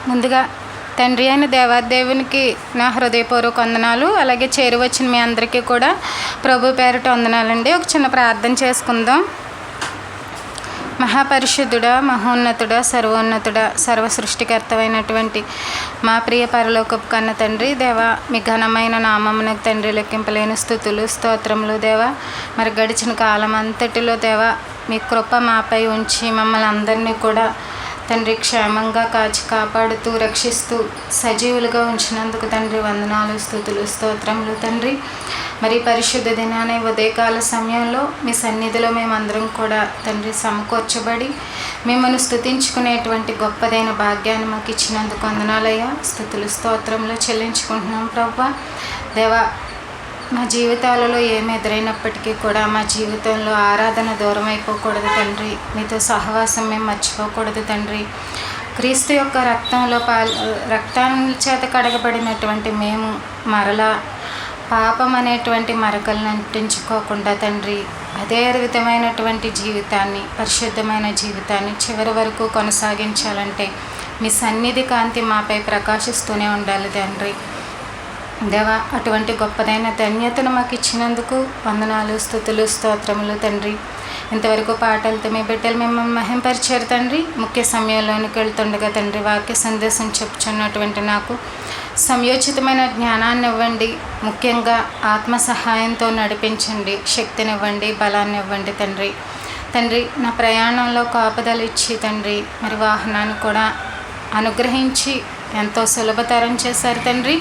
ముందుగా తండ్రి అయిన దేవాదేవునికి నా హృదయపూర్వక వందనాలు. అలాగే చేరువచ్చిన మీ అందరికీ కూడా ప్రభు పేరిట వందనాలండి. ఒక చిన్న ప్రార్థన చేసుకుందాం. మహాపరిశుద్ధుడా, మహోన్నతుడా, సర్వోన్నతుడా, సర్వ సృష్టికర్తమైనటువంటి మా ప్రియ పరలోకపు కన్న తండ్రి దేవా, మీ ఘనమైన నామమునకు తండ్రి లెక్కింపలేని స్తుతులు స్తోత్రములు దేవా. మరి గడిచిన కాలం అంతటిలో దేవా మీ కృప మాపై ఉంచి మమ్మల్ని అందరినీ కూడా తండ్రి క్షేమంగా కాచి కాపాడుతూ రక్షిస్తూ సజీవులుగా ఉంచినందుకు తండ్రి వందనాలు, స్తుతులు స్తోత్రములు తండ్రి. మరి పరిశుద్ధ దినాన్ని ఉదయకాల సమయంలో మీ సన్నిధిలో మేమందరం కూడా తండ్రి సమకూర్చబడి మిమ్మల్ని స్తుతించుకునేటువంటి గొప్పదైన భాగ్యాన్ని మాకు ఇచ్చినందుకు వందనాలయ్యా. స్తుతులు స్తోత్రములు చెల్లించుకుంటున్నాం ప్రభువా. దేవా, మా జీవితాలలో ఏమి ఎదురైనప్పటికీ కూడా మా జీవితంలో ఆరాధన దూరం అయిపోకూడదు తండ్రి. మీతో సహవాసం మేము మర్చిపోకూడదు తండ్రి. క్రీస్తు యొక్క రక్తాన్ని చేత కడగబడినటువంటి మేము మరలా పాపం అనేటువంటి మరకలను అంటించుకోకుండా తండ్రి అదే విధమైనటువంటి జీవితాన్ని, పరిశుద్ధమైన జీవితాన్ని చివరి వరకు కొనసాగించాలంటే మీ సన్నిధి కాంతి మాపై ప్రకాశిస్తూనే ఉండాలి తండ్రి. దేవా, అటువంటి గొప్పదైన ధన్యతను మాకు ఇచ్చినందుకు వందనాలు, స్తుతులు స్తోత్రములు తండ్రి. ఇంతవరకు పాటలతో మీ బిడ్డలు మిమ్మల్ని మహింపరిచారు తండ్రి. ముఖ్య సమయంలోనికి వెళ్తుండగా తండ్రి వాక్య సందేశం చెప్పుచున్నటువంటి నాకు సమయోచితమైన జ్ఞానాన్ని ఇవ్వండి. ముఖ్యంగా ఆత్మ సహాయంతో నడిపించండి. శక్తినివ్వండి, బలాన్ని ఇవ్వండి తండ్రి. తండ్రి, నా ప్రయాణంలో కాపుదలు ఇచ్చి తండ్రి మరి వాహనాన్ని కూడా అనుగ్రహించి ఎంతో సులభతరం చేశారు తండ్రి.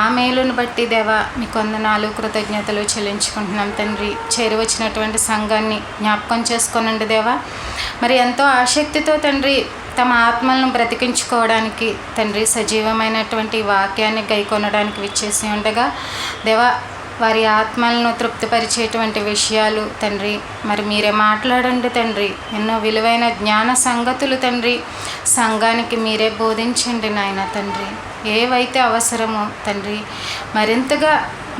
ఆ మేలును బట్టి దేవా మీకు వందనాలు, కృతజ్ఞతలు చెల్లించుకుంటున్నాం తండ్రి. చేరువచ్చినటువంటి సంఘాన్ని జ్ఞాపకం చేసుకోనండి దేవా. మరి ఎంతో ఆసక్తితో తండ్రి తమ ఆత్మలను బ్రతికించుకోవడానికి తండ్రి సజీవమైనటువంటి వాక్యాన్ని గైకొనడానికి విచ్చేసి ఉండగా దేవా వారి ఆత్మలను తృప్తిపరిచేటువంటి విషయాలు తండ్రి మరి మీరే మాట్లాడండి తండ్రి. ఎన్నో విలువైన జ్ఞాన సంగతులు తండ్రి సంఘానికి మీరే బోధించండి నాయన తండ్రి. ఏవైతే అవసరమో తండ్రి మరింతగా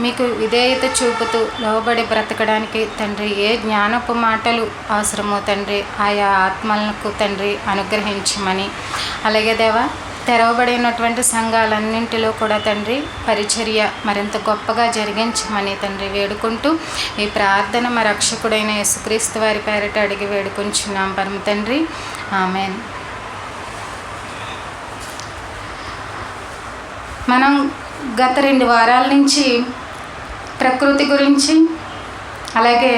మీకు విధేయత చూపుతూ లోబడి బ్రతకడానికి తండ్రి ఏ జ్ఞానపు మాటలు అవసరమో తండ్రి ఆయా ఆత్మలకు తండ్రి అనుగ్రహించమని, అలాగే దేవా తెరవబడినటువంటి సంఘాలన్నింటిలో కూడా తండ్రి పరిచర్య మరింత గొప్పగా జరిగించమని తండ్రి వేడుకుంటూ ఈ ప్రార్థన మా రక్షకుడైన యేసుక్రీస్తు వారి పేరిట అడిగి వేడుకుంటున్నాం పరమ తండ్రి, ఆమేన్. మనం గత 2 వారాల నుంచి ప్రకృతి గురించి, అలాగే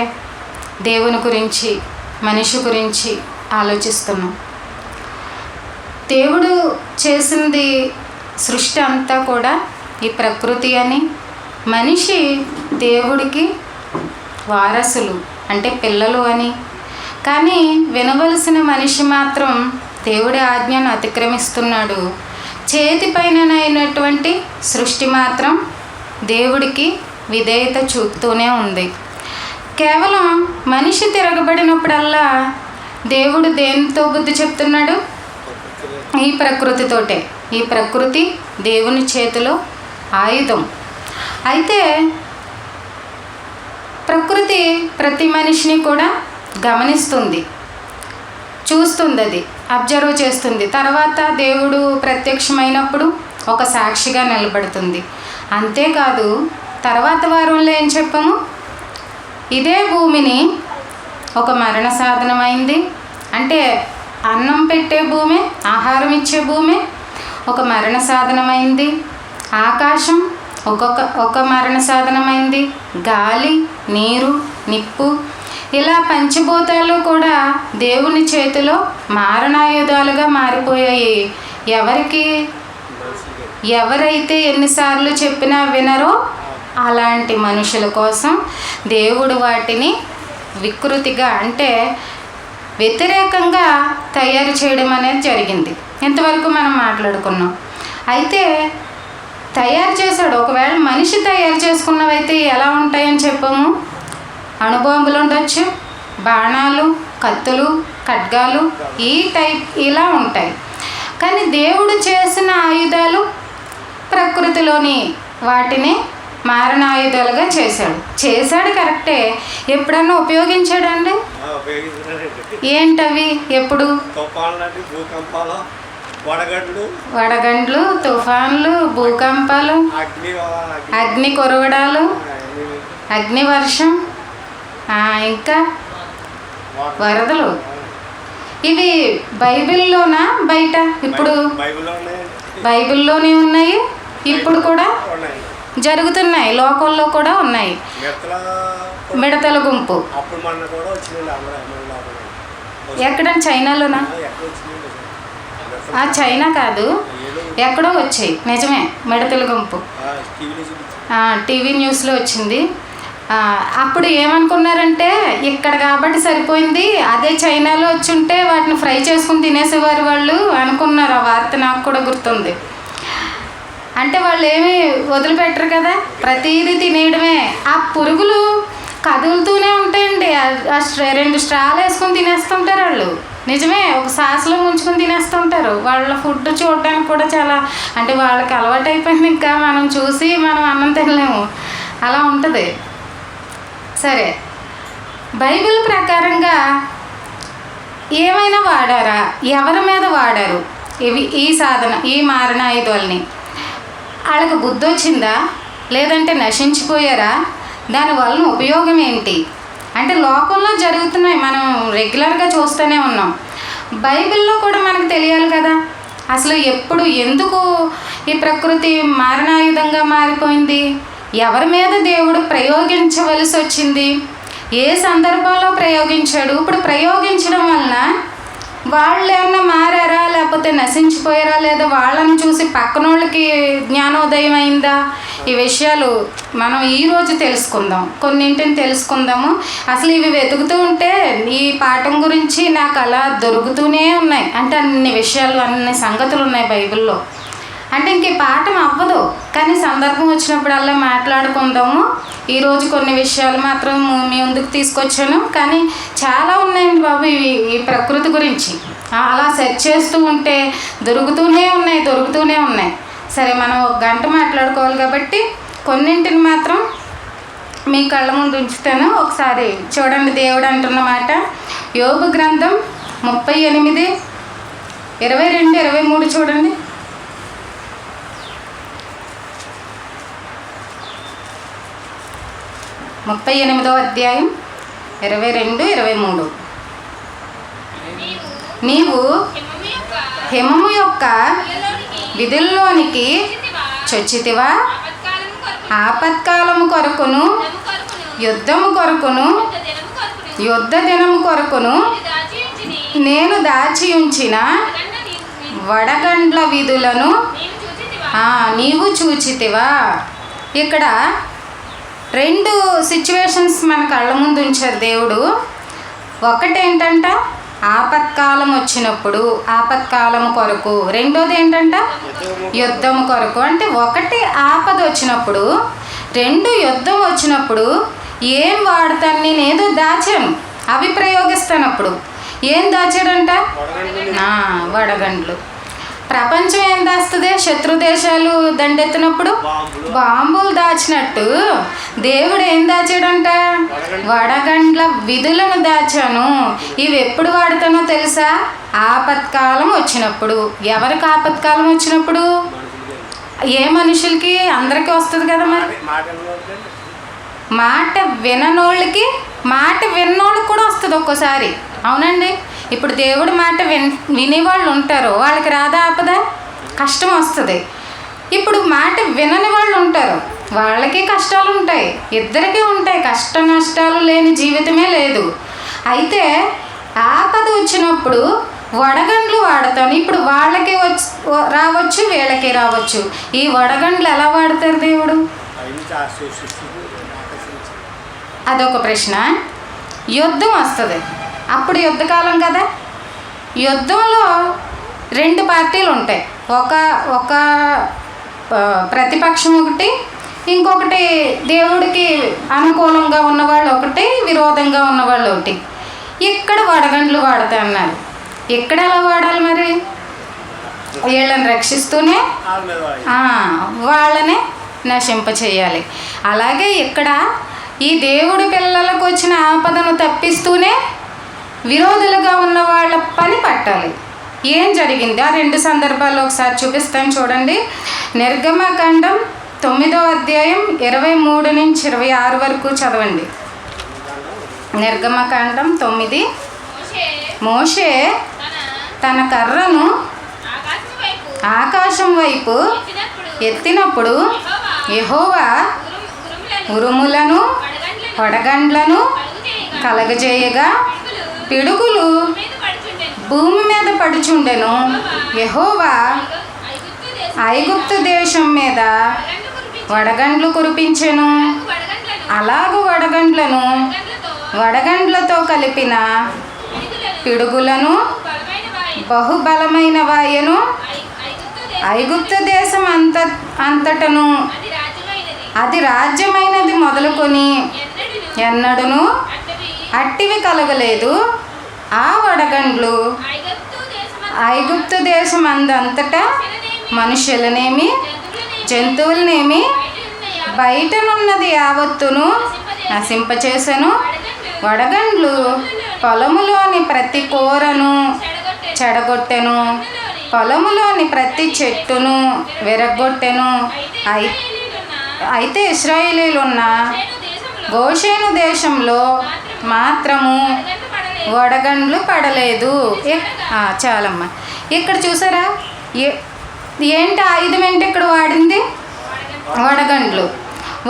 దేవుని గురించి, మనిషి గురించి ఆలోచిస్తున్నాం. దేవుడు చేసింది సృష్టి అంతా కూడా ఈ ప్రకృతి అని, మనిషి దేవుడికి వారసులు అంటే పిల్లలు అని. కానీ వినవలసిన మనిషి మాత్రం దేవుడి ఆజ్ఞను అతిక్రమిస్తున్నాడు. చేతిపైనైనటువంటి సృష్టి మాత్రం దేవుడికి విధేయత చూపుతూనే ఉంది. కేవలం మనిషి తిరగబడినప్పుడల్లా దేవుడు దేనితో బుద్ధి చెప్తున్నాడు? ఈ ప్రకృతితోటే. ఈ ప్రకృతి దేవుని చేతిలో ఆయుధం. అయితే ప్రకృతి ప్రతి మనిషిని కూడా గమనిస్తుంది, చూస్తుంది, అది అబ్జర్వ్ చేస్తుంది. తర్వాత దేవుడు ప్రత్యక్షమైనప్పుడు ఒక సాక్షిగా నిలబడుతుంది. అంతేకాదు తర్వాత వారంలో ఏం చెప్పాము? ఇదే భూమిని ఒక మరణ సాధనమైంది అంటే అన్నం పెట్టే భూమి, ఆహారం ఇచ్చే భూమి ఒక మరణ సాధనమైంది. ఆకాశం ఒక మరణ సాధనమైంది. గాలి, నీరు, నిప్పు ఇలా పంచభూతాలు కూడా దేవుని చేతిలో మారణాయుధాలుగా మారిపోయాయి. ఎవరైతే ఎన్నిసార్లు చెప్పినా వినరో అలాంటి మనుషుల కోసం దేవుడు వాటిని వికృతిగా అంటే వ్యతిరేకంగా తయారు చేయడం అనేది జరిగింది. ఇంతవరకు మనం మాట్లాడుకున్నాం. అయితే తయారు చేశాడు. ఒకవేళ మనిషి తయారు చేసుకున్నవైతే ఎలా ఉంటాయని చెప్పాము? అణుబాంబులు ఉండొచ్చు, బాణాలు, కత్తులు, ఖడ్గాలు, ఈ టైప్ ఇలా ఉంటాయి. కానీ దేవుడు చేసిన ఆయుధాలు ప్రకృతిలోని వాటిని మారణాయుధాలుగా చేశాడు. కరెక్టే. ఎప్పుడన్నా ఉపయోగించాడండి? ఏంటవి? ఎప్పుడు? వడగండ్లు, తుఫాన్లు, భూకంపాలు, అగ్ని కురవడాలు, అగ్ని వర్షం, ఇంకా వరదలు. ఇవి బైబిల్లోనా బయట? ఇప్పుడు బైబిల్లోనే ఉన్నాయి, ఇప్పుడు కూడా జరుగుతున్నాయి, లోకంలో కూడా ఉన్నాయి. మిడతల గుంపు ఎక్కడ? చైనాలోనా? చైనా కాదు, ఎక్కడో వచ్చాయి. నిజమే, మిడతల గుంపు టీవీ న్యూస్లో వచ్చింది. అప్పుడు ఏమనుకున్నారంటే ఇక్కడ కాబట్టి సరిపోయింది, అదే చైనాలో వచ్చి ఉంటే వాటిని ఫ్రై చేసుకుని తినేసేవారు వాళ్ళు అనుకున్నారు. ఆ వార్త నాకు కూడా గుర్తుంది. అంటే వాళ్ళు ఏమీ వదిలిపెట్టరు కదా, ప్రతిదీ తినేయడమే. ఆ పురుగులు కదులుతూనే ఉంటాయండి. 2 స్ట్రాలు వేసుకొని తినేస్తుంటారు వాళ్ళు. నిజమే, ఒక సాసులో ముంచుకొని తినేస్తుంటారు. వాళ్ళ ఫుడ్ చూడడానికి కూడా చాలా, అంటే వాళ్ళకి అలవాటు అయిపోయింది. ఇంకా మనం చూసి మనం అన్నం తినలేము, అలా ఉంటుంది. సరే, బైబిల్ ప్రకారంగా ఏమైనా వాడారా? ఎవరి మీద వాడారు ఈ సాధన, ఈ మారణాయుధాలని? వాళ్ళకి బుద్ధి వచ్చిందా, లేదంటే నశించిపోయారా? దానివల్ల ఉపయోగం ఏంటి? అంటే లోకంలో జరుగుతున్నాయి, మనం రెగ్యులర్గా చూస్తూనే ఉన్నాం. బైబిల్లో కూడా మనకు తెలియాలి కదా, అసలు ఎప్పుడు ఎందుకు ఈ ప్రకృతి మారణాయుధంగా మారిపోయింది, ఎవరి మీద దేవుడు ప్రయోగించవలసి వచ్చింది, ఏ సందర్భంలో ప్రయోగించాడు, ఇప్పుడు ప్రయోగించడం వలన వాళ్ళు ఏమన్నా మారారా, లేకపోతే నశించిపోయారా, లేదా వాళ్ళని చూసి పక్కనోళ్ళకి జ్ఞానోదయం అయిందా? ఈ విషయాలు మనం ఈరోజు తెలుసుకుందాం, కొన్నింటిని తెలుసుకుందాము. అసలు ఇవి వెతుకుతూ ఉంటే ఈ పాఠం గురించి నాకు అలా దొరుకుతూనే ఉన్నాయి. అంటే అన్ని విషయాలు, అన్ని సంగతులు ఉన్నాయి బైబిల్లో. అంటే ఇంక పాఠం అవ్వదు, కానీ సందర్భం వచ్చినప్పుడల్లా మాట్లాడుకుందాము. ఈరోజు కొన్ని విషయాలు మాత్రం మీ ముందుకు తీసుకొచ్చాను, కానీ చాలా ఉన్నాయండి బాబు ఈ ప్రకృతి గురించి. అలా సెర్చ్ చేస్తూ ఉంటే దొరుకుతూనే ఉన్నాయి. సరే, మనం 1 గంట మాట్లాడుకోవాలి కాబట్టి కొన్నింటిని మాత్రం మీ కళ్ళ ముందు ఉంచుతాను. ఒకసారి చూడండి, దేవుడు అంటున్న మాట. యోబు గ్రంథం 38, 22, 23 చూడండి. 38వ అధ్యాయం 22, 23. నీవు హిమము యొక్క విధుల్లోనికి చొచ్చితివా? ఆపత్కాలము కొరకును, యుద్ధము కొరకును, యుద్ధ దినము కొరకును నేను దాచి ఉంచిన వడగండ్ల విధులను నీవు చూచితివా? ఇక్కడ 2 సిచ్యువేషన్స్ మన కళ్ళ ముందు ఉంచారు దేవుడు. ఒకటేంటంట, ఆపత్కాలం వచ్చినప్పుడు, ఆపత్కాలం కొరకు. రెండోది ఏంటంట, యుద్ధం కొరకు. అంటే ఒకటి ఆపద వచ్చినప్పుడు, 2 యుద్ధం వచ్చినప్పుడు ఏం వాడతాను, నేను ఏదో దాచాను, అవి ప్రయోగిస్తాను. అప్పుడు ఏం దాచాడంట? వడగండ్లు. ప్రపంచం ఏం దాస్తుంది? శత్రు దేశాలు దండెత్తినప్పుడు బాంబులు దాచినట్టు దేవుడు ఏం దాచాడంట? వడగండ్ల విధులను దాచాను. ఇవి ఎప్పుడు వాడతానో తెలుసా? ఆపత్కాలం వచ్చినప్పుడు. ఎవరికి ఆపత్కాలం వచ్చినప్పుడు? ఏ మనుషులకి? అందరికీ వస్తుంది కదా. మరి మాట విననోళ్ళకి, మాట విన్నోళ్ళకి కూడా వస్తుంది ఒక్కోసారి. అవునండి, ఇప్పుడు దేవుడు మాట వినేవాళ్ళు ఉంటారు, వాళ్ళకి రాదా ఆపద? కష్టం వస్తుంది. ఇప్పుడు మాట వినని వాళ్ళు ఉంటారు, వాళ్ళకి కష్టాలు ఉంటాయి. ఇద్దరికీ ఉంటాయి. కష్ట నష్టాలు లేని జీవితమే లేదు. అయితే ఆపద వచ్చినప్పుడు వడగండ్లు వాడతాను. ఇప్పుడు వాళ్ళకి రావచ్చు, వీళ్ళకి రావచ్చు. ఈ వడగండ్లు ఎలా వాడతారు దేవుడు? అదొక ప్రశ్న. యుద్ధం వస్తుంది, అప్పుడు యుద్ధకాలం కదా. యుద్ధంలో 2 పార్టీలు ఉంటాయి. ఒక ప్రతిపక్షం ఒకటి, ఇంకొకటి దేవుడికి అనుకూలంగా ఉన్నవాళ్ళు ఒకటి, విరోధంగా ఉన్నవాళ్ళు ఒకటి. ఇక్కడ వడగండ్లు వాడతా అన్నారు. ఇక్కడ ఎలా వాడాలి మరి? వీళ్ళని రక్షిస్తూనే వాళ్ళని నశింప చేయాలి. అలాగే ఇక్కడ ఈ దేవుడి పిల్లలకు వచ్చిన ఆపదను తప్పిస్తూనే విరోధులుగా ఉన్న వాళ్ళ పని పట్టాలి. ఏం జరిగింది ఆ రెండు సందర్భాల్లో ఒకసారి చూపిస్తాను చూడండి. నిర్గమకాండం 9వ అధ్యాయం 23 నుంచి 26 వరకు చదవండి. నిర్గమకాండం 9. మోషే తన కర్రను ఆకాశం వైపు ఎత్తినప్పుడు యెహోవా ఉరుములను వడగండ్లను కలగజేయగా పిడుగులు భూమి మీద పడుచుండెను. యెహోవా ఐగుప్తు దేశం మీద వడగండ్లు కురిపించెను. అలాగు వడగండ్లతో కలిపిన పిడుగులను బహుబలమైన వాయను ఐగుప్తు దేశం అంతటను అది రాజ్యమైనది మొదలుకొని ఎన్నడూను అట్టివి కలగలేదు. ఆ వడగండ్లు ఐగుప్తు దేశం అంతటా మనుషులనేమి జంతువులనేమి బయటనున్నది యావత్తును నశింపచేసెను. వడగండ్లు పొలములోని ప్రతి కూరను చెడగొట్టెను, పొలములోని ప్రతి చెట్టును విరగొట్టెను. అయితే ఇశ్రాయేలీలున్న గోషేను దేశంలో మాత్రము వడగండ్లు పడలేదు. చాలమ్మా. ఇక్కడ చూసారా ఏంటి ఆయుధం ఏంటి ఇక్కడ వాడింది?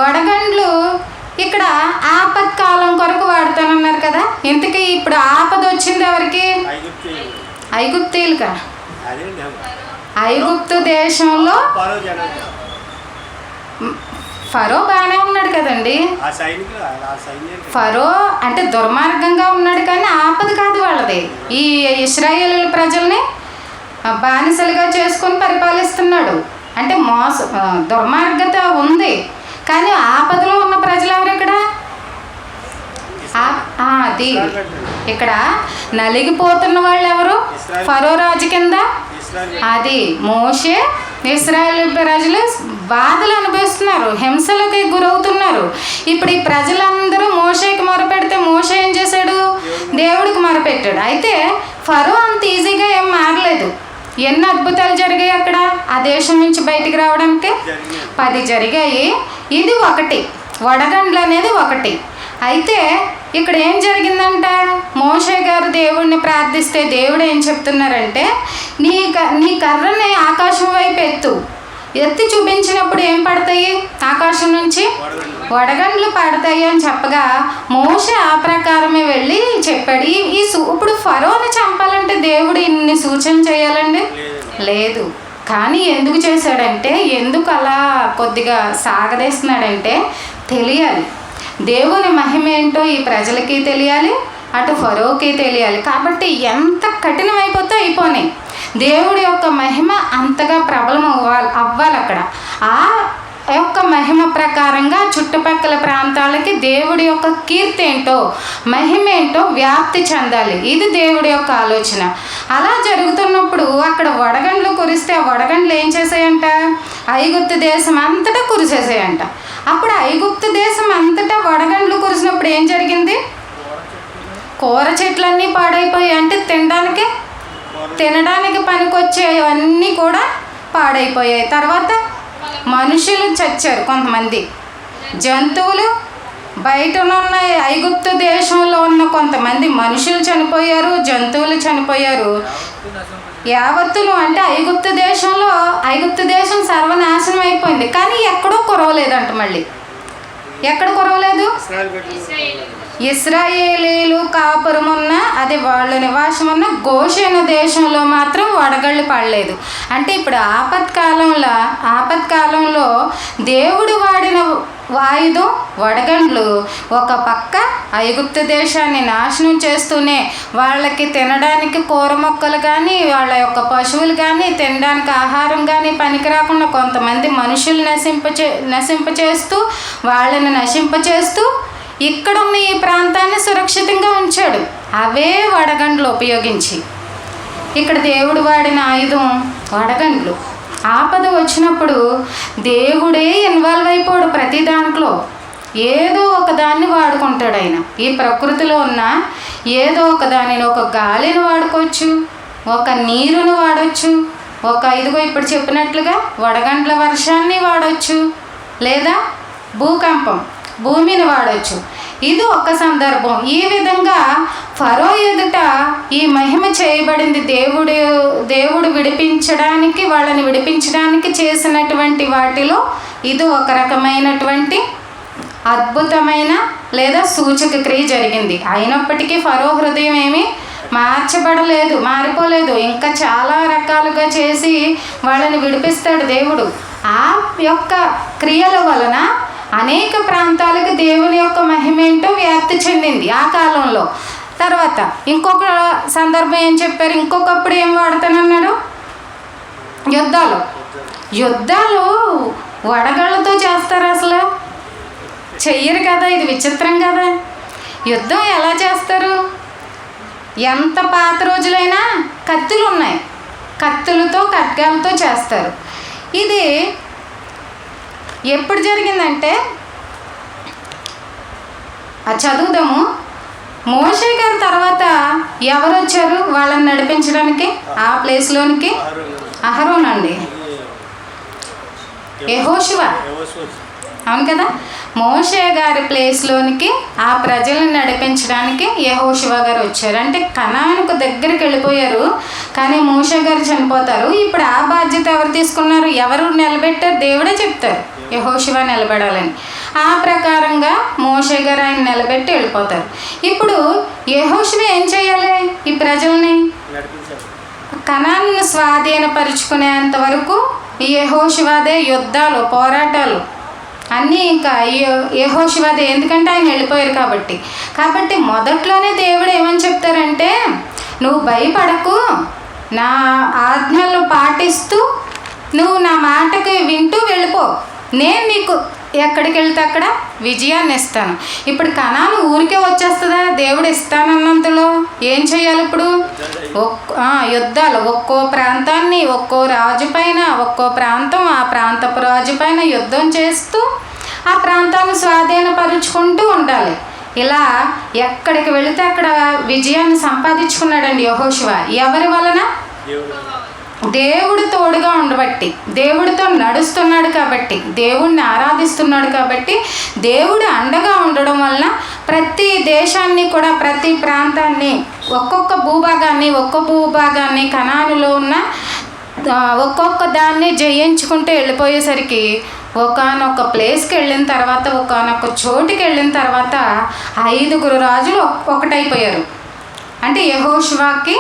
వడగండ్లు ఇక్కడ ఆపత్కాలం కొరకు వాడుతానన్నారు కదా. ఇంతకీ ఇప్పుడు ఆపద వచ్చింది ఎవరికి? ఐగుప్తీయులుగా. ఐగుప్తు దేశంలో ఫరో బాగానే ఉన్నాడు కదండి. ఫరో అంటే దుర్మార్గంగా ఉన్నాడు కానీ ఆపద కాదు వాళ్ళది. ఈ ఇశ్రాయేలు ప్రజల్ని బానిసలుగా చేసుకొని పరిపాలిస్తున్నాడు. అంటే దుర్మార్గత ఉంది కానీ ఆపదలో ఉన్న ప్రజలు ఎవరు ఇక్కడ? అది ఇక్కడ నలిగిపోతున్న వాళ్ళు ఎవరు? ఫరో రాజు కింద. అది మోషే ఇశ్రాయేలు ప్రజలు బాధలు అనుభవిస్తున్నారు, హింసలకి గురవుతున్నారు. ఇప్పుడు ఈ ప్రజలందరూ మోషేకి మొరపెడితే మోషే ఏం చేశాడు? దేవుడికి మొరపెట్టాడు. అయితే ఫరో అంత ఈజీగా ఏం మారలేదు. ఎన్ని అద్భుతాలు జరిగాయి అక్కడ ఆ దేశం నుంచి బయటికి రావడానికి? 10 జరిగాయి. ఇది ఒకటి, వడగండ్లు అనేది ఒకటి. అయితే ఇక్కడ ఏం జరిగిందంట? మోషే గారు దేవుడిని ప్రార్థిస్తే దేవుడు ఏం చెప్తున్నారంటే నీ కర్రని ఆకాశం వైపు ఎత్తి చూపించినప్పుడు ఏం పడతాయి? ఆకాశం నుంచి వడగండ్లు పడతాయి అని చెప్పగా మోషే ఆ ప్రకారమే వెళ్ళి చెప్పాడు. ఇప్పుడు ఫరోని చంపాలంటే దేవుడు ఇన్ని సూచన చేయాలండి? లేదు. కానీ ఎందుకు చేశాడంటే, ఎందుకు అలా కొద్దిగా సాగదీస్తున్నాడంటే తెలియాలి. దేవుని మహిమ ఏంటో ఈ ప్రజలకి తెలియాలి, అటు ఫరోకి తెలియాలి. కాబట్టి ఎంత కఠినమైపోతే అయిపోయినాయి. దేవుడి యొక్క మహిమ అంతగా ప్రబలం అవ్వాలి అక్కడ. ఆ యొక్క మహిమ ప్రకారంగా చుట్టుపక్కల ప్రాంతాలకి దేవుడి యొక్క కీర్తి ఏంటో మహిమ ఏంటో వ్యాప్తి చెందాలి. ఇది దేవుడి యొక్క ఆలోచన. అలా జరుగుతున్నప్పుడు అక్కడ వడగండ్లు కురిస్తే ఆ వడగండ్లు ఏం చేసాయంట? ఐగుప్తు దేశం అంతటా కురిసేసాయంట. అప్పుడు ఐగుప్తు దేశం అంతటా వడగండ్లు కురిసినప్పుడు ఏం జరిగింది? కూర చెట్లన్నీ పాడైపోయాయి. అంటే తినడానికి పనికొచ్చేవన్నీ కూడా పాడైపోయాయి. తర్వాత మనుషులు చచ్చారు, కొంతమంది జంతువులు బయటనున్న ఐగుప్తు దేశంలో ఉన్న కొంతమంది మనుషులు చనిపోయారు, జంతువులు చనిపోయారు. యావత్తును అంటే ఐగుప్తు దేశం సర్వనాశనం అయిపోయింది. కానీ ఎక్కడో కురవలేదంట. మళ్ళీ ఎక్కడ కురవలేదు? ఇశ్రాయేలీలు కాపురమున్న అది వాళ్ళ నివాసం ఉన్న గోషేను దేశంలో మాత్రం వడగళ్ళు పడలేదు. అంటే ఇప్పుడు ఆపత్కాలంలో దేవుడు వాడిన వాయుధం వడగండ్లు ఒక పక్క ఐగుప్తు దేశాన్ని నాశనం చేస్తూనే వాళ్ళకి తినడానికి కూర మొక్కలు కానీ వాళ్ళ యొక్క పశువులు కానీ తినడానికి ఆహారం కానీ పనికి రాకుండా కొంతమంది మనుషులు నశింపచేస్తూ వాళ్ళని నశింపచేస్తూ ఇక్కడున్న ఈ ప్రాంతాన్ని సురక్షితంగా ఉంచాడు. అవే వడగండ్లు ఉపయోగించి ఇక్కడ దేవుడు వాడిన ఆయుధం వడగండ్లు. ఆపద వచ్చినప్పుడు దేవుడే ఇన్వాల్వ్ అయిపోడు. ప్రతి దాంట్లో ఏదో ఒక దాన్ని వాడుకుంటాడు ఆయన. ఈ ప్రకృతిలో ఉన్న ఏదో ఒక దానిని, ఒక గాలిని వాడుకోవచ్చు, ఒక నీరును వాడచ్చు, ఒక ఇదిగో ఇప్పుడు చెప్పినట్లుగా వడగండ్ల వర్షాన్ని వాడచ్చు, లేదా భూకంపం భూమిని వాడచ్చు. ఇది ఒక సందర్భం. ఈ విధంగా ఫరో ఎదుట ఈ మహిమ చేయబడింది. దేవుడు విడిపించడానికి, వాళ్ళని విడిపించడానికి చేసినటువంటి వాటిలో ఇది ఒక రకమైనటువంటి అద్భుతమైన లేదా సూచక క్రియ జరిగింది. అయినప్పటికీ ఫరో హృదయం ఏమీ మారిపోలేదు. ఇంకా చాలా రకాలుగా చేసి వాళ్ళని విడిపిస్తాడు దేవుడు. ఆ యొక్క క్రియల వలన అనేక ప్రాంతాలకు దేవుని యొక్క మహిమ ఏంటో వ్యాప్తి చెందింది ఆ కాలంలో. తర్వాత ఇంకొక సందర్భం ఏం చెప్పారు, ఇంకొకప్పుడు ఏం వాడతానన్నాడు, యుద్ధాలు వడగళ్ళతో చేస్తారు, అసలు చెయ్యరు కదా. ఇది విచిత్రం కదా. యుద్ధం ఎలా చేస్తారు? ఎంత పాత రోజులైనా కత్తులు ఉన్నాయి, కత్తులతో ఖడ్గాలతో చేస్తారు. ఇది ఎప్పుడు జరిగిందంటే చదువుదాము. మోషే గారి తర్వాత ఎవరు వచ్చారు వాళ్ళని నడిపించడానికి ఆ ప్లేస్లోనికి? అహరోన్ అండి, యెహోషువ, అవును కదా. మోషే గారి ప్లేస్లోనికి ఆ ప్రజలను నడిపించడానికి యెహోషువ గారు వచ్చారు. అంటే కనానుకు దగ్గరికి వెళ్ళిపోయారు, కానీ మోషే గారు చనిపోతారు. ఇప్పుడు ఆ బాధ్యత ఎవరు తీసుకున్నారు? ఎవరు నిలబెట్టారు? దేవుడే చెప్తారు యెహోషువ నిలబడాలని. ఆ ప్రకారంగా మోషే గారు ఆయన నిలబెట్టి వెళ్ళిపోతారు. ఇప్పుడు యెహోషువ ఏం చేయాలి? ఈ ప్రజల్ని కనాన్ను స్వాధీనపరుచుకునేంత వరకు ఈ యెహోషువదే యుద్ధాలు, పోరాటాలు అన్నీ ఇంకా యెహోషువదే. ఎందుకంటే ఆయన వెళ్ళిపోయారు కాబట్టి మొదట్లోనే దేవుడు ఏమని చెప్తారంటే, నువ్వు భయపడకు, నా ఆజ్ఞలు పాటిస్తూ నువ్వు నా మాటకి వింటూ వెళ్ళిపో, నేను నీకు ఎక్కడికి వెళ్తే అక్కడ విజయాన్ని ఇస్తాను. ఇప్పుడు కనాను ఊరికే వచ్చేస్తుందా? దేవుడు ఇస్తానన్నంతలో ఏం చేయాలి? ఇప్పుడు యుద్ధాలు, ఒక్కో ప్రాంతాన్ని ఒక్కో రాజు పైన, ఒక్కో ప్రాంతం ఆ ప్రాంతపు రాజు పైన యుద్ధం చేస్తూ ఆ ప్రాంతాన్ని స్వాధీనపరుచుకుంటూ ఉండాలి. ఇలా ఎక్కడికి వెళితే అక్కడ విజయాన్ని సంపాదించుకున్నాడండి యెహోషువ. ఎవరి వలన? దేవుడు తోడుగా ఉండబట్టి, దేవుడితో నడుస్తున్నాడు కాబట్టి, దేవుడిని ఆరాధిస్తున్నాడు కాబట్టి, దేవుడు అండగా ఉండడం వలన ప్రతి దేశాన్ని కూడా, ప్రతి ప్రాంతాన్ని, ఒక్కొక్క భూభాగాన్ని కనానులో ఉన్న ఒక్కొక్క దాన్ని జయించుకుంటూ వెళ్ళిపోయేసరికి ఒకానొక ప్లేస్కి వెళ్ళిన తర్వాత, ఒకానొక చోటుకి వెళ్ళిన తర్వాత 5 రాజులు ఒకటైపోయారు. అంటే యెహోషువకి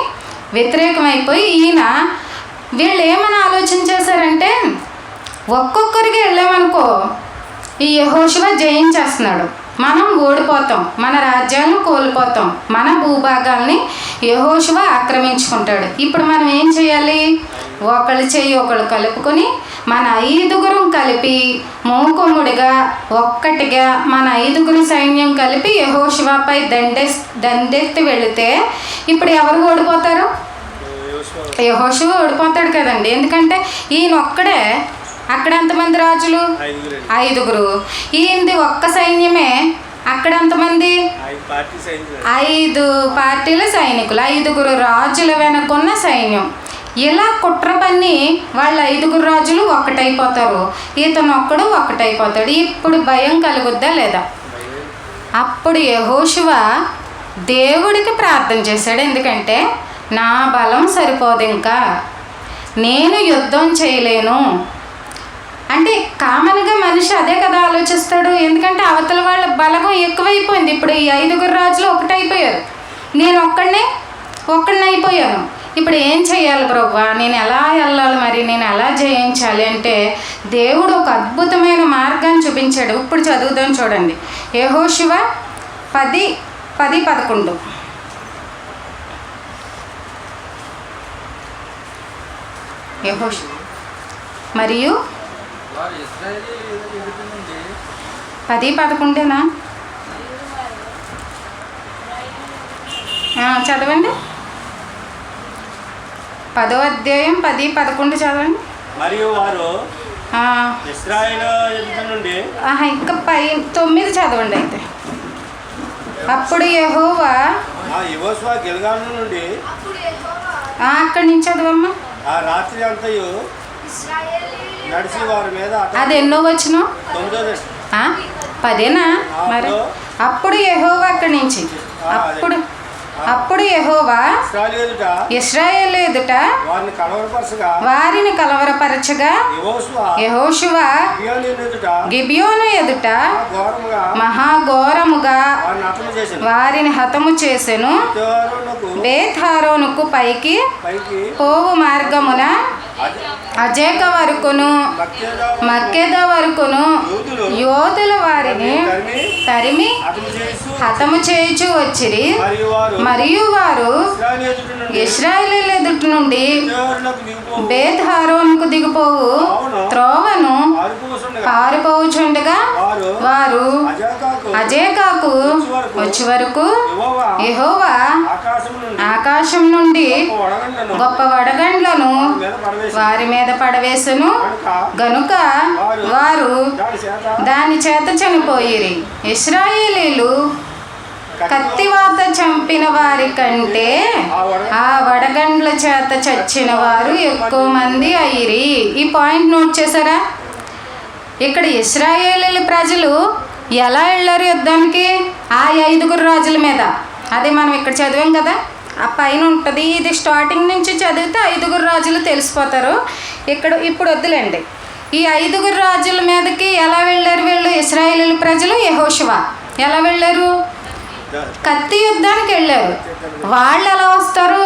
వ్యతిరేకమైపోయి వీళ్ళు ఏమని ఆలోచన చేశారంటే, ఒక్కొక్కరికి వెళ్ళామనుకో ఈ యెహోషువ జయించేస్తున్నాడు, మనం ఓడిపోతాం, మన రాజ్యాలను కోల్పోతాం, మన భూభాగాల్ని యెహోషువ ఆక్రమించుకుంటాడు. ఇప్పుడు మనం ఏం చేయాలి? ఒకళ్ళు చెయ్యి ఒకళ్ళు కలుపుకొని మన 5 కలిపి మూకుమ్ముడిగా ఒక్కటిగా మన 5 సైన్యం కలిపి యెహోషువపై దండెత్తి వెళితే ఇప్పుడు ఎవరు ఓడిపోతారు? యెహోషువ ఓడిపోతాడు కదండి. ఎందుకంటే ఈయన ఒక్కడే, అక్కడ ఎంతమంది రాజులు? 5. ఈయనది ఒక్క సైన్యమే, అక్కడ ఎంతమంది? 5 పార్టీల సైనికులు, 5 రాజుల వెనకున్న సైన్యం. ఇలా కుట్ర పన్ని వాళ్ళ 5 రాజులు ఒక్కటైపోతారు, ఇతను ఒక్కడు ఒక్కటైపోతాడు. ఇప్పుడు భయం కలుగుద్దా లేదా? అప్పుడు యెహోషువ దేవుడికి ప్రార్థన చేశాడు. ఎందుకంటే నా బలం సరిపోదు, ఇంకా నేను యుద్ధం చేయలేను అంటే. కామన్గా మనిషి అదే కదా ఆలోచిస్తాడు. ఎందుకంటే అవతల వాళ్ళ బలగం ఎక్కువైపోయింది. ఇప్పుడు ఈ 5 రాజులు ఒకటైపోయారు, నేను ఒక్కడిని అయిపోయాను. ఇప్పుడు ఏం చేయాలి ప్రభువా? నేను ఎలా వెళ్ళాలి? మరి నేను ఎలా జయించాలి అంటే దేవుడు ఒక అద్భుతమైన మార్గాన్ని చూపించాడు. ఇప్పుడు చదువుదాం చూడండి. యెహోషువ 10:11. మరియు 10:11 చదవండి. 10వ అధ్యాయం 10:11 చదవండి. మరియు వారు ఇశ్రాయేలు ఎదుట నుండి ఇంకా 9 చదవండి. అయితే అప్పుడు యెహోవా గిల్గాలు నుండి అక్కడి నుంచి చదవమ్మా. ఆ రాత్రి అంతయు నడిచి వారి మీద అది ఎన్నో వచ్చిన 9వ 10 మరి. అప్పుడు యెహోవా అక్కడి నుంచి అప్పుడు యెహోవా ఇశ్రాయేలు ఎదుట వారిని కలవరపరచగా యెహోషువ గిబియోను ఎదుట మహాఘోరముగా వారిని హతము చేసెను. బేత్హారోనుకు పైకి పోవు మార్గమున అజేక వరకును మక్కేద వరకును యోధుల వారిని తరిమి హతము చేయుచు వచ్చిరి. మరియు వారు ఇశ్రాయేలీయుల ఎదుట నుండి బేత్ హారోనుకు దిగిపోవు త్రోవను పారిపోవుచుండగా వారు అజేకాకు వచ్చే వరకు యెహోవా ఆకాశం నుండి గొప్ప వడగండ్లను వారి మీద పడవేసెను. గనుక వారు దాని చేత చనిపోయిరి. ఇశ్రాయేలీయులు కత్తివాత చంపిన వారి కంటే ఆ వడగండ్ల చేత చచ్చిన వారు ఎక్కువ మంది అయ్యిరి. ఈ పాయింట్ నోట్ చేశారా? ఇక్కడ ఇశ్రాయేలీయుల ప్రజలు ఎలా వెళ్ళారు యుద్ధానికి? ఆ 5 రాజుల మీద. అదే మనం ఇక్కడ చదివాం కదా, ఆ పైన ఉంటుంది. ఇది స్టార్టింగ్ నుంచి చదివితే 5 రాజులు తెలిసిపోతారు. ఇప్పుడు వద్దులేండి. ఈ 5 రాజుల మీదకి ఎలా వెళ్ళారు వీళ్ళు ఇశ్రాయేలీయుల ప్రజలు? యెహోషువ. ఎలా వెళ్ళారు? కత్తి యుద్ధానికి వెళ్ళారు. వాళ్ళు ఎలా వస్తారు?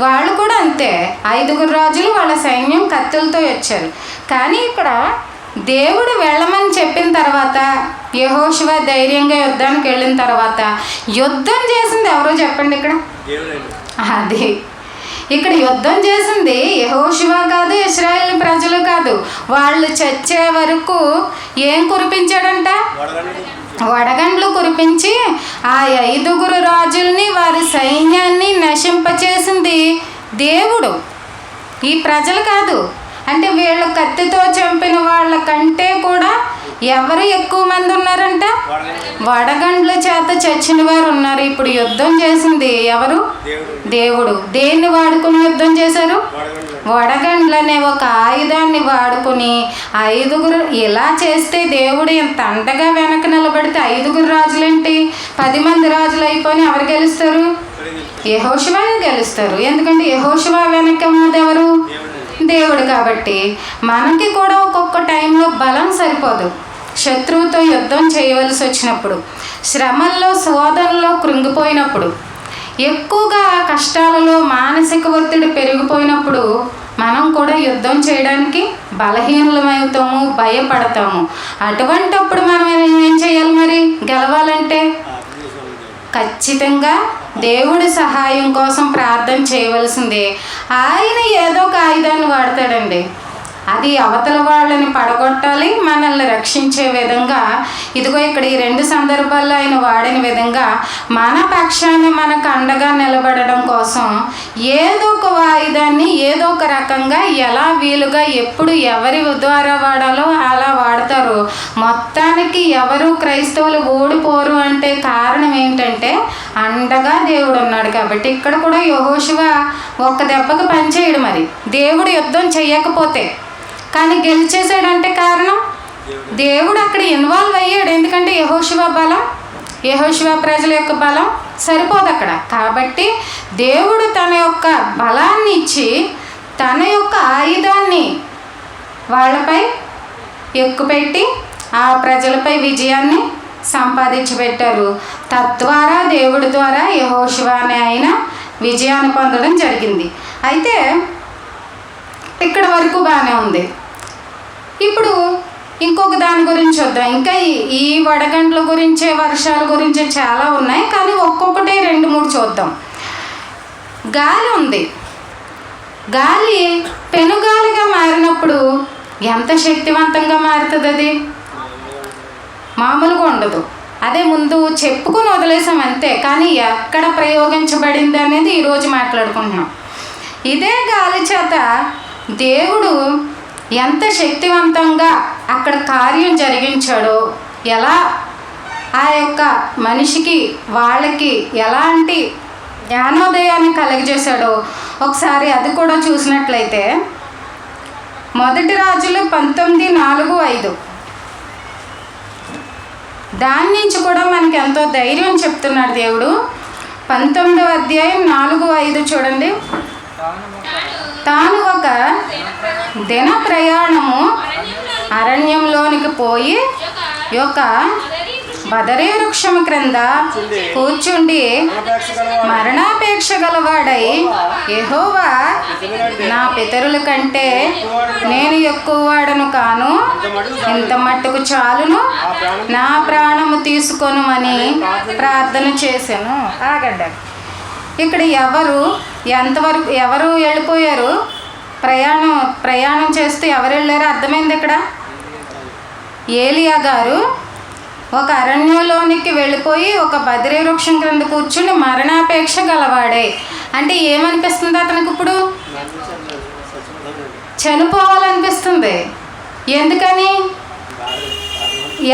వాళ్ళు కూడా అంతే. 5 రాజులు వాళ్ళ సైన్యం కత్తులతో వచ్చారు. కానీ ఇక్కడ దేవుడు వెళ్ళమని చెప్పిన తర్వాత యెహోషువ ధైర్యంగా యుద్ధానికి వెళ్ళిన తర్వాత యుద్ధం చేసింది ఎవరో చెప్పండి ఇక్కడ? అది ఇక్కడ యుద్ధం చేసింది యెహోషువ కాదు, ఇశ్రాయేలు ప్రజలు కాదు. వాళ్ళు చచ్చే వరకు ఏం కురిపించాడంట? వడగండ్లు కురిపించి ఆ 5 రాజుల్ని వారి సైన్యాన్ని నశింపచేసింది దేవుడు, ఈ ప్రజలు కాదు. అంటే వీళ్ళు కత్తితో చంపిన వాళ్ళ కంటే కూడా ఎవరు ఎక్కువ మంది ఉన్నారంట? వడగండ్ల చేత చచ్చిన వారు ఉన్నారు. ఇప్పుడు యుద్ధం చేసింది ఎవరు? దేవుడు. దేన్ని వాడుకుని యుద్ధం చేశారు? వడగండ్లనే ఒక ఆయుధాన్ని వాడుకుని 5 ఇలా చేస్తే దేవుడు ఎంత అండగా వెనక నిలబడితే 5 రాజులేంటి? 10 మంది రాజులు అయిపోయి ఎవరు గెలుస్తారు? యెహోషువ గెలుస్తారు. ఎందుకంటే యెహోషువ వెనక ఉన్నది ఎవరు? దేవుడు. కాబట్టి మనకి కూడా ఒక్కొక్క టైంలో బలం సరిపోదు. శత్రువుతో యుద్ధం చేయవలసి వచ్చినప్పుడు, శ్రమల్లో శోధనలో కృంగిపోయినప్పుడు, ఎక్కువగా కష్టాలలో మానసిక ఒత్తిడి పెరిగిపోయినప్పుడు మనం కూడా యుద్ధం చేయడానికి బలహీనమవుతాము, భయపడతాము. అటువంటప్పుడు మనం ఏం చేయాలి మరి గెలవాలంటే? ఖచ్చితంగా దేవుడి సహాయం కోసం ప్రార్థన చేయవలసిందే. ఆయన ఏదో ఒక ఆయుధాన్ని వాడతాడండి. అది అవతల వాళ్ళని పడగొట్టాలి, మనల్ని రక్షించే విధంగా. ఇదిగో ఇక్కడ ఈ 2 సందర్భాల్లో ఆయన వాడిన విధంగా మన పక్షాన్ని మనకు అండగా నిలబడడం కోసం ఏదో ఒక ఆయుధాన్ని ఏదో ఒక రకంగా ఎలా వీలుగా ఎప్పుడు ఎవరి ద్వారా వాడాలో అలా వాడతారు. మొత్తానికి ఎవరు క్రైస్తవులు ఓడిపోరు అంటే కారణం ఏంటంటే అండగా దేవుడు ఉన్నాడు. కాబట్టి ఇక్కడ కూడా యెహోషువ ఒక్క దెబ్బకు పనిచేయడు. మరి దేవుడు యుద్ధం చెయ్యకపోతే కానీ గెలిచేసాడంటే కారణం దేవుడు అక్కడ ఇన్వాల్వ్ అయ్యాడు. ఎందుకంటే యెహోషువ బలం, యెహోషువ ప్రజల యొక్క బలం సరిపోదు అక్కడ. కాబట్టి దేవుడు తన యొక్క బలాన్ని ఇచ్చి తన యొక్క ఆయుధాన్ని వాళ్ళపై ఎక్కుపెట్టి ఆ ప్రజలపై విజయాన్ని సంపాదించి పెట్టారు. తద్వారా దేవుడి ద్వారా యెహోషువ అనే ఆయన విజయాన్ని పొందడం జరిగింది. అయితే ఇక్కడ వరకు బాగానే ఉంది. ఇప్పుడు ఇంకొక దాని గురించి చూద్దాం. ఇంకా ఈ వడగండ్ల గురించే, వర్షాల గురించే చాలా ఉన్నాయి, కానీ ఒక్కొక్కటి 2-3 చూద్దాం. గాలి ఉంది. గాలి పెనుగాలిగా మారినప్పుడు ఎంత శక్తివంతంగా మారుతుంది? అది మామూలుగా ఉండదు. అదే ముందు చెప్పుకొని వదిలేసాం అంతే, కానీ ఎక్కడ ప్రయోగించబడింది అనేది ఈరోజు మాట్లాడుకుంటున్నాం. ఇదే గాలి చేత దేవుడు ఎంత శక్తివంతంగా అక్కడ కార్యం జరిగించాడో, ఎలా ఆ యొక్క మనిషికి వాళ్ళకి ఎలాంటి జ్ఞానోదయాన్ని కలగజేశాడో ఒకసారి అది కూడా చూసినట్లయితే మొదటి రాజులు 19:4-5 దాని నుంచి కూడా మనకి ఎంతో ధైర్యం చెప్తున్నాడు దేవుడు. 19వ అధ్యాయం 4-5 చూడండి. తాను ఒక దిన ప్రయాణము అరణ్యంలోనికి పోయి యొక్క బదరీ వృక్షము క్రింద కూర్చుండి మరణాపేక్ష గలవాడై, యెహోవా నా పితరుల కంటే నేను ఎక్కువ వాడను కాను, ఇంత మట్టుకు చాలును, నా ప్రాణము తీసుకొనుమని ప్రార్థన చేశాను. ఆగండి, ఇక్కడ ఎవరు వెళ్ళిపోయారు? ప్రయాణం చేస్తూ ఎవరు వెళ్ళారో అర్థమైంది. ఇక్కడ ఏలియా గారు ఒక అరణ్యంలోనికి వెళ్ళిపోయి ఒక బద్రీ వృక్షం క్రింద కూర్చుని మరణాపేక్ష గలవాడే. అంటే ఏమనిపిస్తుంది అతనికి? ఇప్పుడు చనిపోవాలనిపిస్తుంది. ఎందుకని?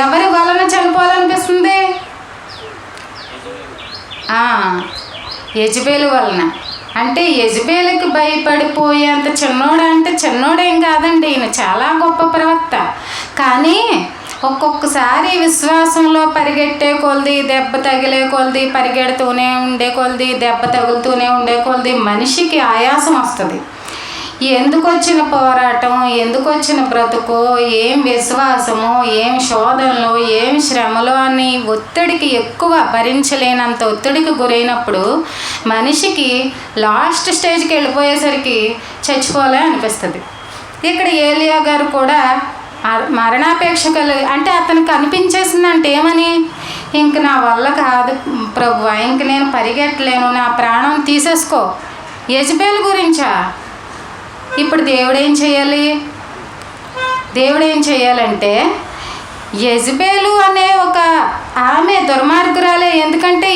ఎవరి వలన చనిపోవాలనిపిస్తుంది? యెజబేలు వలన. అంటే యెజబేలుకి భయపడిపోయేంత చిన్నోడంటే చిన్నోడేం కాదండి, ఈయన చాలా గొప్ప ప్రవక్త. కానీ ఒక్కొక్కసారి విశ్వాసంలో పరిగెట్టే కొలది, దెబ్బ తగిలే కొలది, పరిగెడుతూనే ఉండే కొలది, దెబ్బ తగులుతూనే ఉండే కొలది మనిషికి ఆయాసం వస్తుంది. ఎందుకు వచ్చిన పోరాటం, ఎందుకు వచ్చిన బ్రతుకు, ఏం విశ్వాసము, ఏం శోధనలు, ఏం శ్రమలు అని ఒత్తిడికి ఎక్కువ భరించలేనంత ఒత్తిడికి గురైనప్పుడు మనిషికి లాస్ట్ స్టేజ్కి వెళ్ళిపోయేసరికి చచ్చిపోలే అనిపిస్తుంది. ఇక్కడ ఏలియా గారు కూడా మరణాపేక్ష అంటే అతనికి అనిపించేసిందంటే ఏమని, ఇంక నా వల్ల కాదు ప్రభువా, ఇంక నేను పరిగెట్టలేను, నా ప్రాణం తీసేసుకో. యెజబేలు గురించా? ఇప్పుడు దేవుడు ఏం చేయాలంటే యెజబేలు అనే ఒక ఆమె దుర్మార్గురాలే. ఎందుకంటే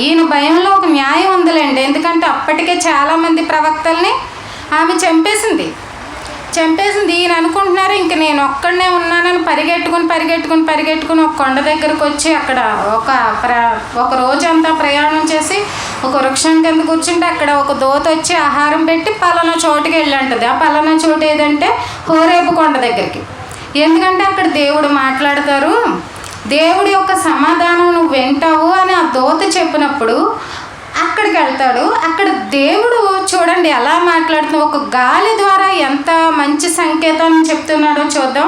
ఈయన భయంలో ఒక న్యాయం ఉందిలేండి. ఎందుకంటే అప్పటికే చాలామంది ప్రవక్తల్ని ఆమె చంపేసింది. ఈయన అనుకుంటున్నారు ఇంక నేను ఒక్కడనే ఉన్నానని పరిగెట్టుకుని ఒక కొండ దగ్గరకు వచ్చి అక్కడ ఒక రోజంతా ప్రయాణం చేసి ఒక వృక్షం కింద కూర్చుంటే అక్కడ ఒక దూత వచ్చి ఆహారం పెట్టి పలానా చోటుకి వెళ్ళంటది. ఆ పలానా చోటు ఏదంటే హోరేబు కొండ దగ్గరికి. ఎందుకంటే అక్కడ దేవుడు మాట్లాడతారు, దేవుడి యొక్క సమాధానం నువ్వు వింటావు అని ఆ దూత చెప్పినప్పుడు అక్కడికి వెళ్తాడు. అక్కడ దేవుడు చూడండి ఎలా మాట్లాడుతున్నా, ఒక గాలి ద్వారా ఎంత మంచి సంకేతాన్ని చెప్తున్నాడో చూద్దాం.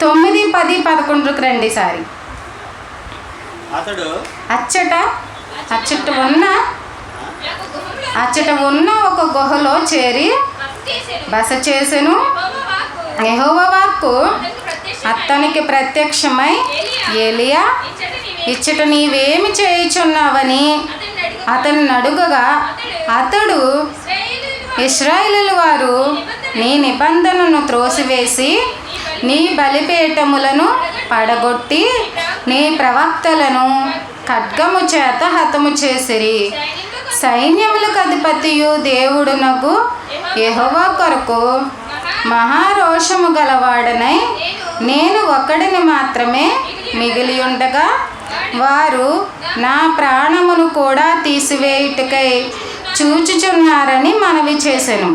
9, 10, 11 రండి. సారి అచ్చట ఉన్న ఒక గుహలో చేరి బస చేసెను. యెహోవా వాక్కు అతనికి ప్రత్యక్షమై, ఏలియా ఇచ్చట నీవేమి చేయుచున్నావని అతన్ని అడుగగా, అతడు ఇశ్రాయేలీయుల వారు నీ నిబంధనను త్రోసివేసి నీ బలిపీఠములను పడగొట్టి నీ ప్రవక్తలను ఖడ్గము చేత హతము చేసిరి. సైన్యములకు అధిపతియు దేవుడునగు యెహోవా కొరకు మహారోషము గలవాడనై నేను ఒకడిని మాత్రమే మిగిలి ఉండగా వారు నా ప్రాణమును కూడా తీసివేయుటకై చూచుచున్నారని మనవి చేసెను.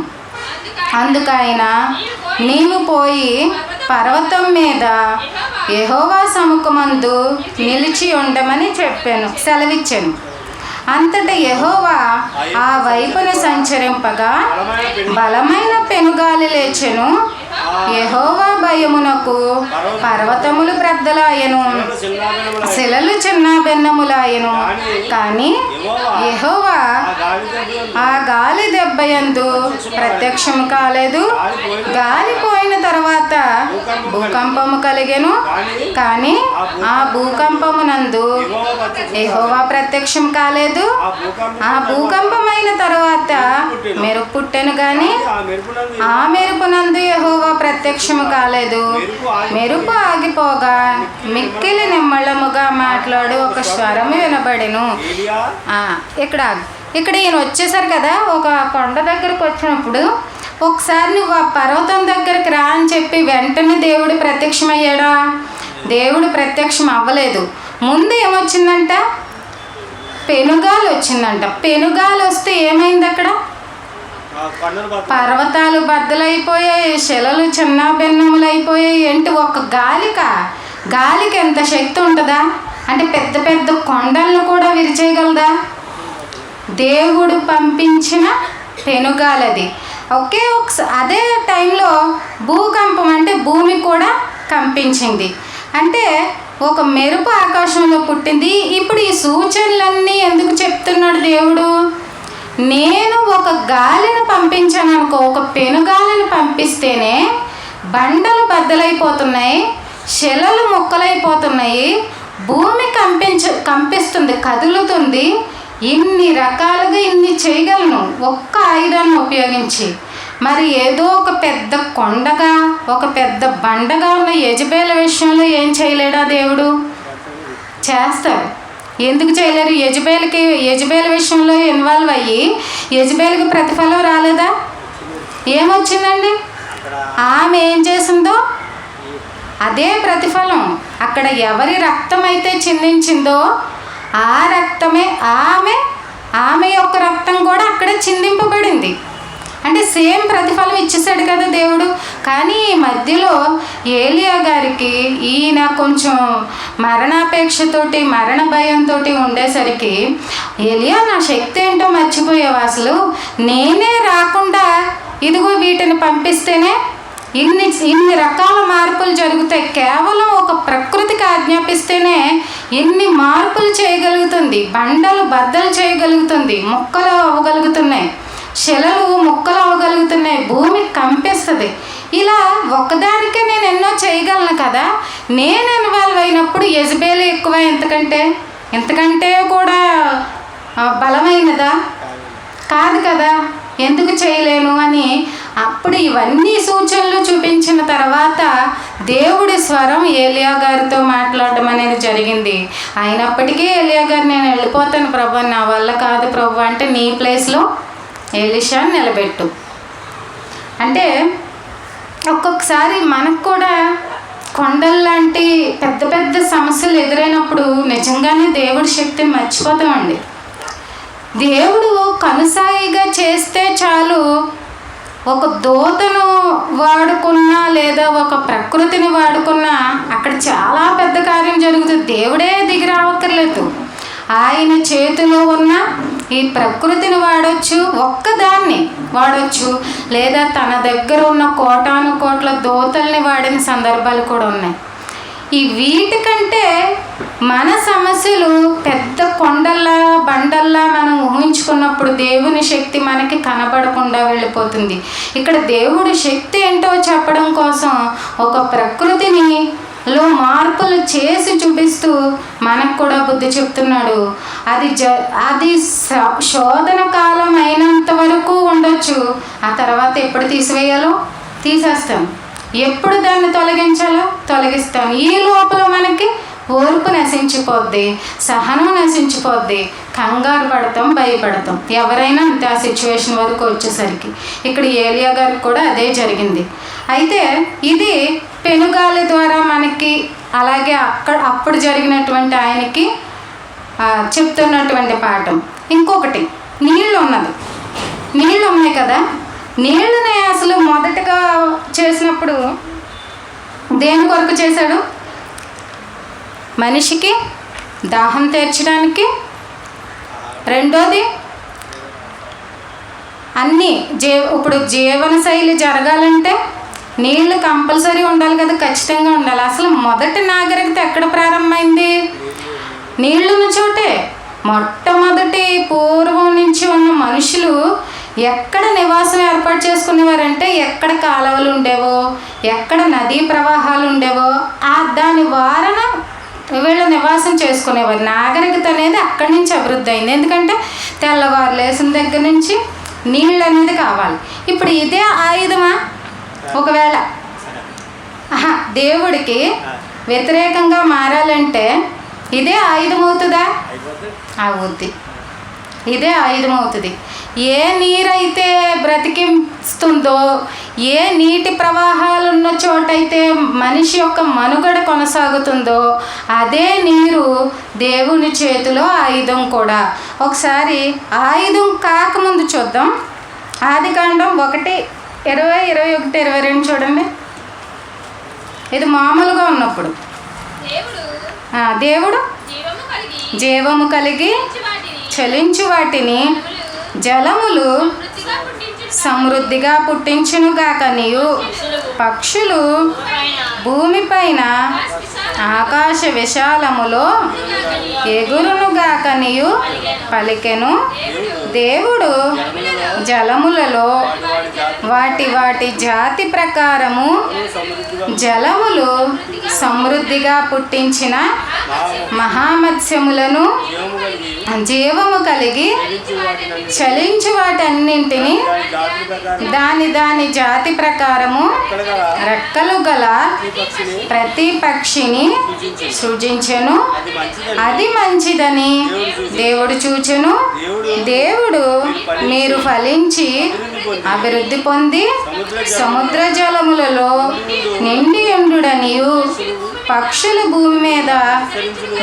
అందుకైన నీవు పోయి పర్వతం మీద యెహోవా సముఖమందు నిలిచి ఉండమని సెలవిచ్చాను. అంతటా యెహోవా ఆ వైపున సంచరింపగా బలమైన పెనుగాలి లేచెను. యెహోవా భయమునకు పర్వతములు బ్రద్దలాయెను, శిలలు చిన్నాభిన్నములాయెను. కానీ యెహోవా ఆ గాలి దెబ్బయందు ప్రత్యక్షము కాలేదు. గాలి పోయిన తర్వాత భూకంపము కలిగెను. కానీ ఆ భూకంపమునందు యెహోవా ప్రత్యక్షం కాలేదు. ఆ భూకంపమైన తర్వాత మెరుపు పుట్టెను. కానీ ఆ మెరుపునందు యెహోవా ప్రత్యక్షము కాలేదు. మెరుపు ఆగిపోగా మిక్కిలి నిమ్మళముగా మాట్లాడు ఒక స్వరము వినబడెను. ఇక్కడ ఈయన వచ్చేసారు కదా, ఒక కొండ దగ్గరకు వచ్చినప్పుడు ఒకసారి నువ్వు ఆ పర్వతం దగ్గరికి రా అని చెప్పి వెంటనే దేవుడు ప్రత్యక్షమయ్యాడా? దేవుడు ప్రత్యక్షం అవ్వలేదు. ముందు ఏమొచ్చిందంట? పెనుగాలి వచ్చిందంట. పెనుగాలి వస్తే ఏమైంది? అక్కడ కొండలు బద్దలు. పర్వతాలు బద్దలైపోయాయి, శిలలు చిన్న భిన్నములైపోయాయి. ఏంటి ఒక గాలికి ఎంత శక్తి ఉంటుందా? అంటే పెద్ద పెద్ద కొండలను కూడా విరిచేయగలదా? దేవుడు పంపించిన పెనుగాలది. ఒకే అదే టైంలో భూకంపం, అంటే భూమి కూడా కంపించింది. అంటే ఒక మెరుపు ఆకాశంలో పుట్టింది. ఇప్పుడు ఈ సూచనలన్నీ ఎందుకు చెప్తున్నాడు దేవుడు? నేను ఒక గాలిని పంపించాను అనుకో, ఒక పెనుగాలిని పంపిస్తేనే బండలు బద్దలైపోతున్నాయి, శిలలు ముక్కలైపోతున్నాయి, భూమి కంపిస్తుంది, కదులుతుంది. ఇన్ని రకాలుగా ఇన్ని చేయగలను ఒక్క ఆయుధాన్ని ఉపయోగించి. మరి ఏదో ఒక పెద్ద కొండగా, ఒక పెద్ద బండగా ఉన్న యెజబేలు విషయంలో ఏం చేయలేడా దేవుడు? చేస్తారు. ఎందుకు చేయలేరు? యెజబేలు విషయంలో ఇన్వాల్వ్ అయ్యి యెజబేలుకి ప్రతిఫలం రాలేదా? ఏమొచ్చిందండి? ఆమె ఏం చేసిందో అదే ప్రతిఫలం. అక్కడ ఎవరి రక్తం అయితే చిందించిందో ఆ రక్తమే ఆమె యొక్క రక్తం కూడా అక్కడ చిందింపబడింది. అంటే సేమ్ ప్రతిఫలం ఇచ్చేసాడు కదా దేవుడు. కానీ ఈ మధ్యలో ఏలియా గారికి ఈయన కొంచెం మరణాపేక్షతోటి, మరణ భయంతో ఉండేసరికి, ఏలియా నా శక్తి ఏంటో మర్చిపోయావు, అసలు నేనే రాకుండా ఇదిగో వీటిని పంపిస్తేనే ఇన్ని రకాల మార్పులు జరుగుతాయి. కేవలం ఒక ప్రకృతికి ఆజ్ఞాపిస్తేనే ఎన్ని మార్పులు చేయగలుగుతుంది. బండలు బద్దలు చేయగలుగుతుంది, మొక్కలు అవ్వగలుగుతున్నాయి, శిలలు మొక్కలు అవ్వగలుగుతున్నాయి, భూమి కంపిస్తుంది. ఇలా ఒకదానికే నేను ఎన్నో చేయగలను కదా. నేను ఇన్వాల్వ్ అయినప్పుడు యెజబేలు ఎక్కువ, ఎంతకంటే కూడా బలమైనదా? కాదు కదా. ఎందుకు చేయలేను అని అప్పుడు ఇవన్నీ సూచనలు చూపించిన తర్వాత దేవుడి స్వరం ఏలియా గారితో మాట్లాడడం అనేది జరిగింది. అయినప్పటికీ ఏలియా గారు, నేను వెళ్ళిపోతాను ప్రభు, నా వల్ల కాదు ప్రభు అంటే, నీ ప్లేస్లో ఎలీషాని నిలబెట్టు అంటే. ఒక్కొక్కసారి మనకు కూడా కొండల్లాంటి పెద్ద పెద్ద సమస్యలు ఎదురైనప్పుడు నిజంగానే దేవుడి శక్తిని మర్చిపోతామండి. దేవుడు కనుసాయిగా చేస్తే చాలు, ఒక దూతను వాడుకున్నా లేదా ఒక ప్రకృతిని వాడుకున్నా అక్కడ చాలా పెద్ద కార్యం జరుగుతుంది. దేవుడే దిగి రావక్కర్లేదు. ఆయన చేతిలో ఉన్న ఈ ప్రకృతిని వాడచ్చు, ఒక్కదాన్ని వాడచ్చు, లేదా తన దగ్గర ఉన్న కోటాను కోట్ల దూతల్ని వాడిన సందర్భాలు కూడా ఉన్నాయి. ఈ వీటికంటే మన సమస్యలు పెద్ద కొండల్లా బండల్లా మనం ఊహించుకున్నప్పుడు దేవుని శక్తి మనకి కనబడకుండా వెళ్ళిపోతుంది. ఇక్కడ దేవుడి శక్తి ఏంటో చెప్పడం కోసం ఒక ప్రకృతిలో మార్పులు చేసి చూపిస్తూ మనకు కూడా బుద్ధి చెప్తున్నాడు. అది శోధన కాలం అయినంత వరకు ఉండొచ్చు, ఆ తర్వాత ఎప్పుడు తీసివేయాలో తీసేస్తాం, ఎప్పుడు దాన్ని తొలగించాలో తొలగిస్తాం. ఈ లోపల మనకి ఓర్పు నశించిపోద్ది, సహనం నశించిపోద్ది, కంగారు పడతాం, భయపడతాం. ఎవరైనా అంతే ఆ సిచ్యువేషన్ వరకు వచ్చేసరికి. ఇక్కడ ఏలియా గారికి కూడా అదే జరిగింది. అయితే ఇది పెనుగాలి ద్వారా మనకి, అలాగే అప్పుడు జరిగినటువంటి ఆయనకి చెప్తున్నటువంటి పాఠం. ఇంకొకటి, నీళ్ళు ఉన్నాయి కదా. నీళ్ళని అసలు మొదటగా చేసినప్పుడు దేని కొరకు చేశాడు? మనిషికి దాహం తీర్చడానికి. రెండోది అన్నీ ఇప్పుడు జీవనశైలి జరగాలంటే నీళ్ళు కంపల్సరీ ఉండాలి కదా, ఖచ్చితంగా ఉండాలి. అసలు మొదటి నాగరికత ఎక్కడ ప్రారంభమైంది? నీళ్ళున్న చోటే. మొట్టమొదటి పూర్వం నుంచి ఉన్న మనుషులు ఎక్కడ నివాసం ఏర్పాటు చేసుకునేవారంటే, ఎక్కడ కాలువలు ఉండేవో, ఎక్కడ నదీ ప్రవాహాలు ఉండేవో దాని వారన వీళ్ళు నివాసం చేసుకునేవారు. నాగరికత అనేది అక్కడి నుంచి అభివృద్ధి అయింది. ఎందుకంటే తెల్లవారు లేసిన దగ్గర నుంచి నీళ్ళు అనేది కావాలి. ఇప్పుడు ఇదే ఆయుధమా? ఒకవేళ దేవుడికి వ్యతిరేకంగా మారాలంటే ఇదే ఆయుధం అవుతుందా? అవుద్ది. ఇదే ఆయుధం అవుతుంది. ఏ నీరైతే బ్రతికిస్తుందో, ఏ నీటి ప్రవాహాలు ఉన్న చోటైతే మనిషి యొక్క మనుగడ కొనసాగుతుందో అదే నీరు దేవుని చేతిలో ఆయుధం కూడా. ఒకసారి ఆయుధం కాకముందు చూద్దాం. ఆదికాండం 1:20, 21, 22 చూడండి. ఇది మామూలుగా ఉన్నప్పుడు దేవుడు జీవము కలిగి చలించు వాటిని జలములు సమృద్ధిగా పుట్టించునుగాకనియు పక్షులు భూమిపైన ఆకాశ విశాలములో ఎగురునుగాకనియు పలికెను. దేవుడు జలములలో వాటి వాటి జాతి ప్రకారము జలములు సమృద్ధిగా పుట్టించిన మహామత్స్యములను జీవము కలిగి చలించు వాటన్నింటినీ దాని జాతి ప్రకారము రెక్కలు గల ప్రతి పక్షిని సృజించెను. అది మంచిదని దేవుడు చూచెను. దేవుడు మీరు ఫలించి అభివృద్ధి పొంది సముద్ర జలములలో నిండి ఉండుడనియు పక్షులు భూమి మీద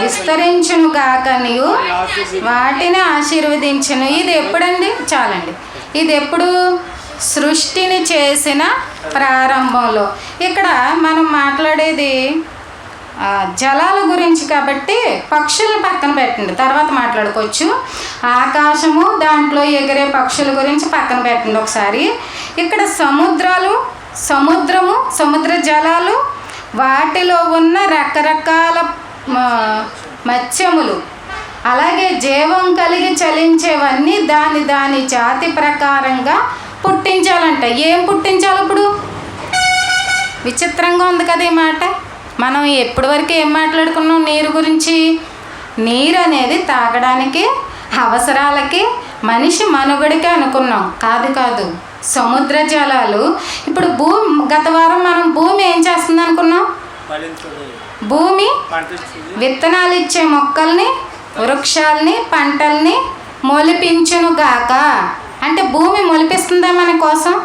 విస్తరించునుగాకనియు వాటిని ఆశీర్వదించును. ఇది ఎప్పుడండి? చాలండి. ఇది ఎప్పుడు? సృష్టిని చేసిన ప్రారంభంలో. ఇక్కడ మనం మాట్లాడేది జలాల గురించి కాబట్టి పక్షులను పక్కన పెట్టండి, తర్వాత మాట్లాడుకోవచ్చు. ఆకాశము, దాంట్లో ఎగిరే పక్షుల గురించి పక్కన పెట్టండి ఒకసారి. ఇక్కడ సముద్రము, సముద్ర జలాలు, వాటిలో ఉన్న రకరకాల మత్స్యములు, అలాగే జీవం కలిగి చలించేవన్నీ దాని జాతి ప్రకారంగా పుట్టించాలంట. ఏం పుట్టించాలి ఇప్పుడు? విచిత్రంగా ఉంది కదా ఈ మాట. మనం ఎప్పటి వరకు ఏం మాట్లాడుకున్నాం నీరు గురించి? నీరు అనేది తాగడానికి, అవసరాలకి, మనిషి మనుగడికి అనుకున్నాం. కాదు. సముద్ర జలాలు ఇప్పుడు గత వారం మనం భూమి ఏం చేస్తుంది అనుకున్నాం? భూమి విత్తనాలు ఇచ్చే మొక్కల్ని, వృక్షాలని, పంటల్ని మొలిపించునుగాక. అంటే భూమి మొలిపిస్తుందా మన కోసం?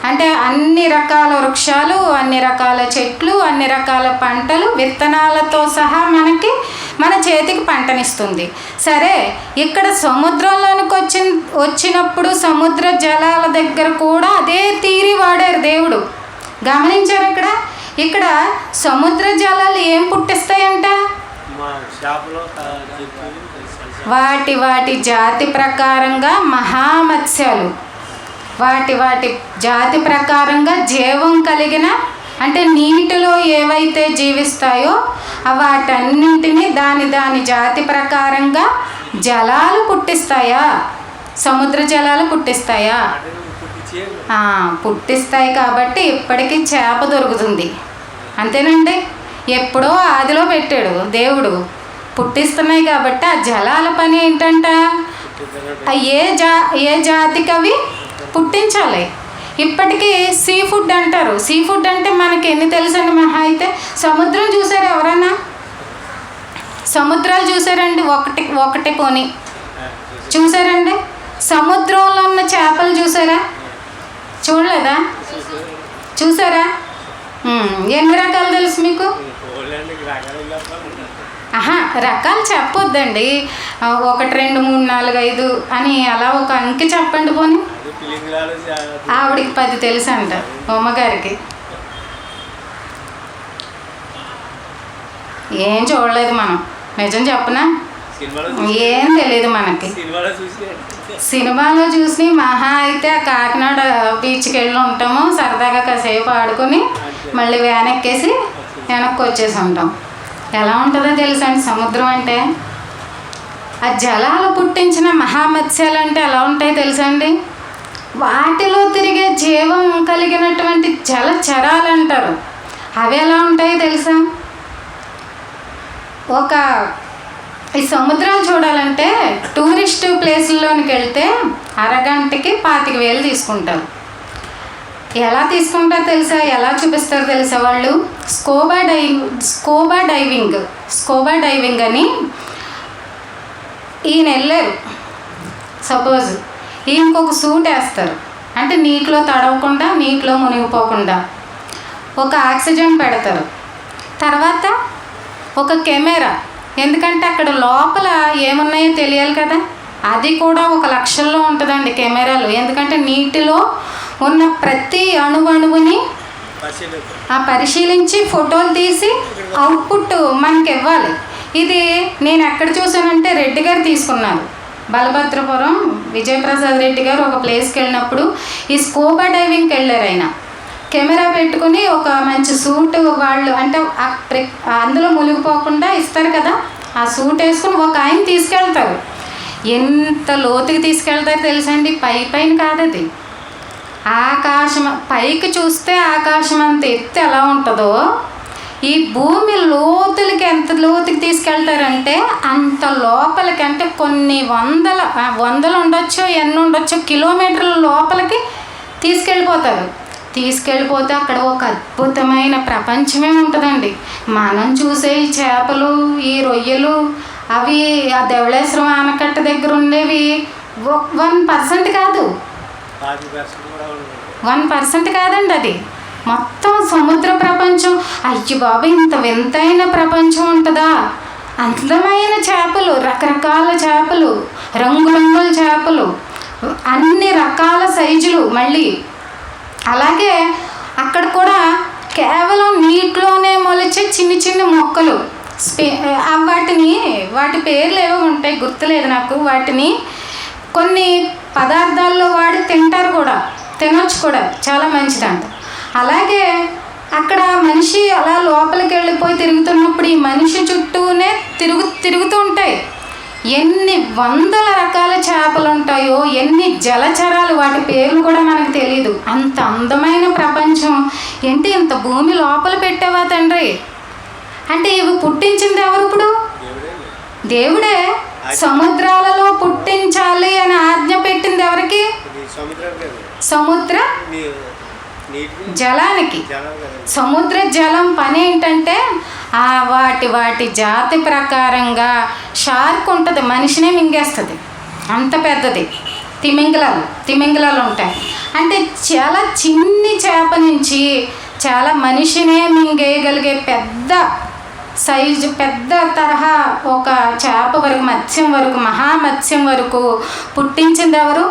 అంటే అన్ని రకాల వృక్షాలు, అన్ని రకాల చెట్లు, అన్ని రకాల పంటలు విత్తనాలతో సహా మన చేతికి పంటనిస్తుంది. సరే, ఇక్కడ సముద్రంలోనికి వచ్చినప్పుడు సముద్ర జలాల దగ్గర కూడా అదే తీరి వాడారు దేవుడు. గమనించారు ఇక్కడ సముద్ర జలాలు ఏం పుట్టిస్తాయంట? వాటి జాతి ప్రకారంగా మహామత్స్యాలు, వాటి జాతి ప్రకారంగా జీవం కలిగిన, అంటే నీటిలో ఏవైతే జీవిస్తాయో వాటన్నింటినీ దాని జాతి ప్రకారంగా జలాలు పుట్టిస్తాయా? సముద్ర జలాలు పుట్టిస్తాయా? పుట్టిస్తాయి. కాబట్టి ఇప్పటికీ చేప దొరుకుతుంది. అంతేనండి. ఎప్పుడో ఆదిలో పెట్టాడు దేవుడు. పుట్టిస్తున్నాయి కాబట్టి ఆ జలాల పని ఏంటంట? ఏ జాతికి అవి పుట్టించాలి. ఇప్పటికీ సీ ఫుడ్ అంటారు. సీ ఫుడ్ అంటే మనకి ఎన్ని తెలుసండి? మహా అయితే సముద్రం చూసారా ఎవరన్నా? సముద్రాలు చూసారండి? ఒకటి పోనీ చూసారండి? సముద్రంలో ఉన్న చేపలు చూసారా? చూడలేదా? చూసారా? ఎన్ని రకాలు తెలుసు మీకు? రకాలు చెప్పొద్దండి. 1, 2, 3, 4, 5 అని అలా ఒక అంకె చెప్పండి పోనీ. ఆవిడికి 10 తెలుసు అంట, అమ్మగారికి. ఏం చూడలేదు మనం. నిజం చెప్పనా? ఏం తెలియదు మనకి. సినిమాలో చూసి మహా అయితే కాకినాడ బీచ్కి వెళ్ళి ఉంటాము, సరదాగా కాసేపు ఆడుకొని మళ్ళీ వ్యాన్ ఎక్కేసి వెనక్కి వచ్చేసి ఉంటాం. ఎలా ఉంటుందో తెలుసండి సముద్రం అంటే? ఆ జలాలు పుట్టించిన మహామత్స్యాలు అంటే ఎలా ఉంటాయో తెలుసండి? వాటిలో తిరిగే జీవం కలిగినటువంటి జలచరాలు అంటారు. అవి ఎలా ఉంటాయో తెలుసా? ఈ సముద్రాలు చూడాలంటే టూరిస్ట్ ప్లేసుల్లోనికి వెళ్తే అరగంటకి 25,000 తీసుకుంటారు. ఎలా తీసుకుంటారో తెలుసా? ఎలా చూపిస్తారో తెలుసా? వాళ్ళు స్కూబా డైవింగ్ అని ఈయన వెళ్ళారు. సపోజ్ ఈయనకు ఒక సూట్ వేస్తారు, అంటే నీటిలో తడవకుండా, నీటిలో మునిగిపోకుండా. ఒక ఆక్సిజన్ పెడతారు, తర్వాత ఒక కెమెరా, ఎందుకంటే అక్కడ లోపల ఏమున్నాయో తెలియాలి కదా. అది కూడా ఒక లక్షల్లో ఉంటుందండి కెమెరాలు. ఎందుకంటే నీటిలో ఉన్న ప్రతి అణువుని పరిశీలించి ఫోటోలు తీసి అవుట్పుట్ మనకి ఇవ్వాలి. ఇది నేను ఎక్కడ చూసానంటే రెడ్డి గారు తీసుకున్నారు. బలభద్రపురం విజయప్రసాద్ రెడ్డి గారు ఒక ప్లేస్కి వెళ్ళినప్పుడు ఈ స్కూబా డైవింగ్కి వెళ్ళారు. ఆయన కెమెరా పెట్టుకుని ఒక మంచి సూట్, వాళ్ళు అంటే అందులో మునిగిపోకుండా ఇస్తారు కదా, ఆ సూట్ వేసుకుని ఒక ఆయన తీసుకెళ్తారు. ఎంత లోతుకి తీసుకెళ్తారో తెలుసండి? పైన కాదు, అది ఆకాశం. పైకి చూస్తే ఆకాశం అంత ఎత్తు ఎలా ఉంటుందో, ఈ భూమి లోతులకి ఎంత లోతుకి తీసుకెళ్తారంటే అంత లోపలికి, అంటే కొన్ని వందలు ఉండొచ్చు, ఎన్ని ఉండొచ్చు కిలోమీటర్ల లోపలికి తీసుకెళ్ళిపోతారు. తీసుకెళ్ళిపోతే అక్కడ ఒక అద్భుతమైన ప్రపంచమే ఉంటుందండి. మనం చూసే ఈ చేపలు, ఈ రొయ్యలు, అవి ఆ ధవళేశ్వరం ఆనకట్ట దగ్గర ఉండేవి 1% కాదు, 1% కాదండి. అది మొత్తం సముద్ర ప్రపంచం. అయ్యి బాబు, ఇంత వింతైన ప్రపంచం ఉంటుందా? అందమైన చేపలు, రకరకాల చేపలు, రంగురంగుల చేపలు, అన్ని రకాల సైజులు. మళ్ళీ అలాగే అక్కడ కూడా కేవలం నీటిలోనే మొలిచే చిన్న మొక్కలు, వాటి పేర్లు ఏవో ఉంటాయి, గుర్తులేదు నాకు. వాటిని కొన్ని పదార్థాల్లో వాడి తింటారు కూడా, తినొచ్చు కూడా, చాలా మంచిదంట. అలాగే అక్కడ మనిషి అలా లోపలికి వెళ్ళిపోయి తిరుగుతున్నప్పుడు ఈ మనిషి చుట్టూనే తిరుగుతూ ఉంటాయి. ఎన్ని వందల రకాల చేపలు ఉంటాయో, ఎన్ని జలచరాలు, వాటి పేర్లు కూడా మనకు తెలియదు. అంత అందమైన ప్రపంచం. ఏంటి ఇంత భూమి లోపల పెట్టావా తండ్రి అంటే, ఇవి పుట్టించింది ఎవరు? ఇప్పుడు దేవుడే. సముద్రాలలో పుట్టించాలి అని ఆజ్ఞ పెట్టింది ఎవరికి? సముద్ర జలానికి. సముద్ర జలం పని ఏంటంటే వాటి జాతి ప్రకారంగా ఉంటుంది, మనిషినే మింగేస్తుంది, అంత పెద్దది. తిమింగలాలు ఉంటాయి. అంటే చాలా చిన్ని చేప నుంచి చాలా మనిషినే మింగేయగలిగే పెద్ద సైజు, పెద్ద తరహా ఒక చేప వరకు, మత్స్యం వరకు, మహామత్స్యం వరకు పుట్టించింది ఎవరు?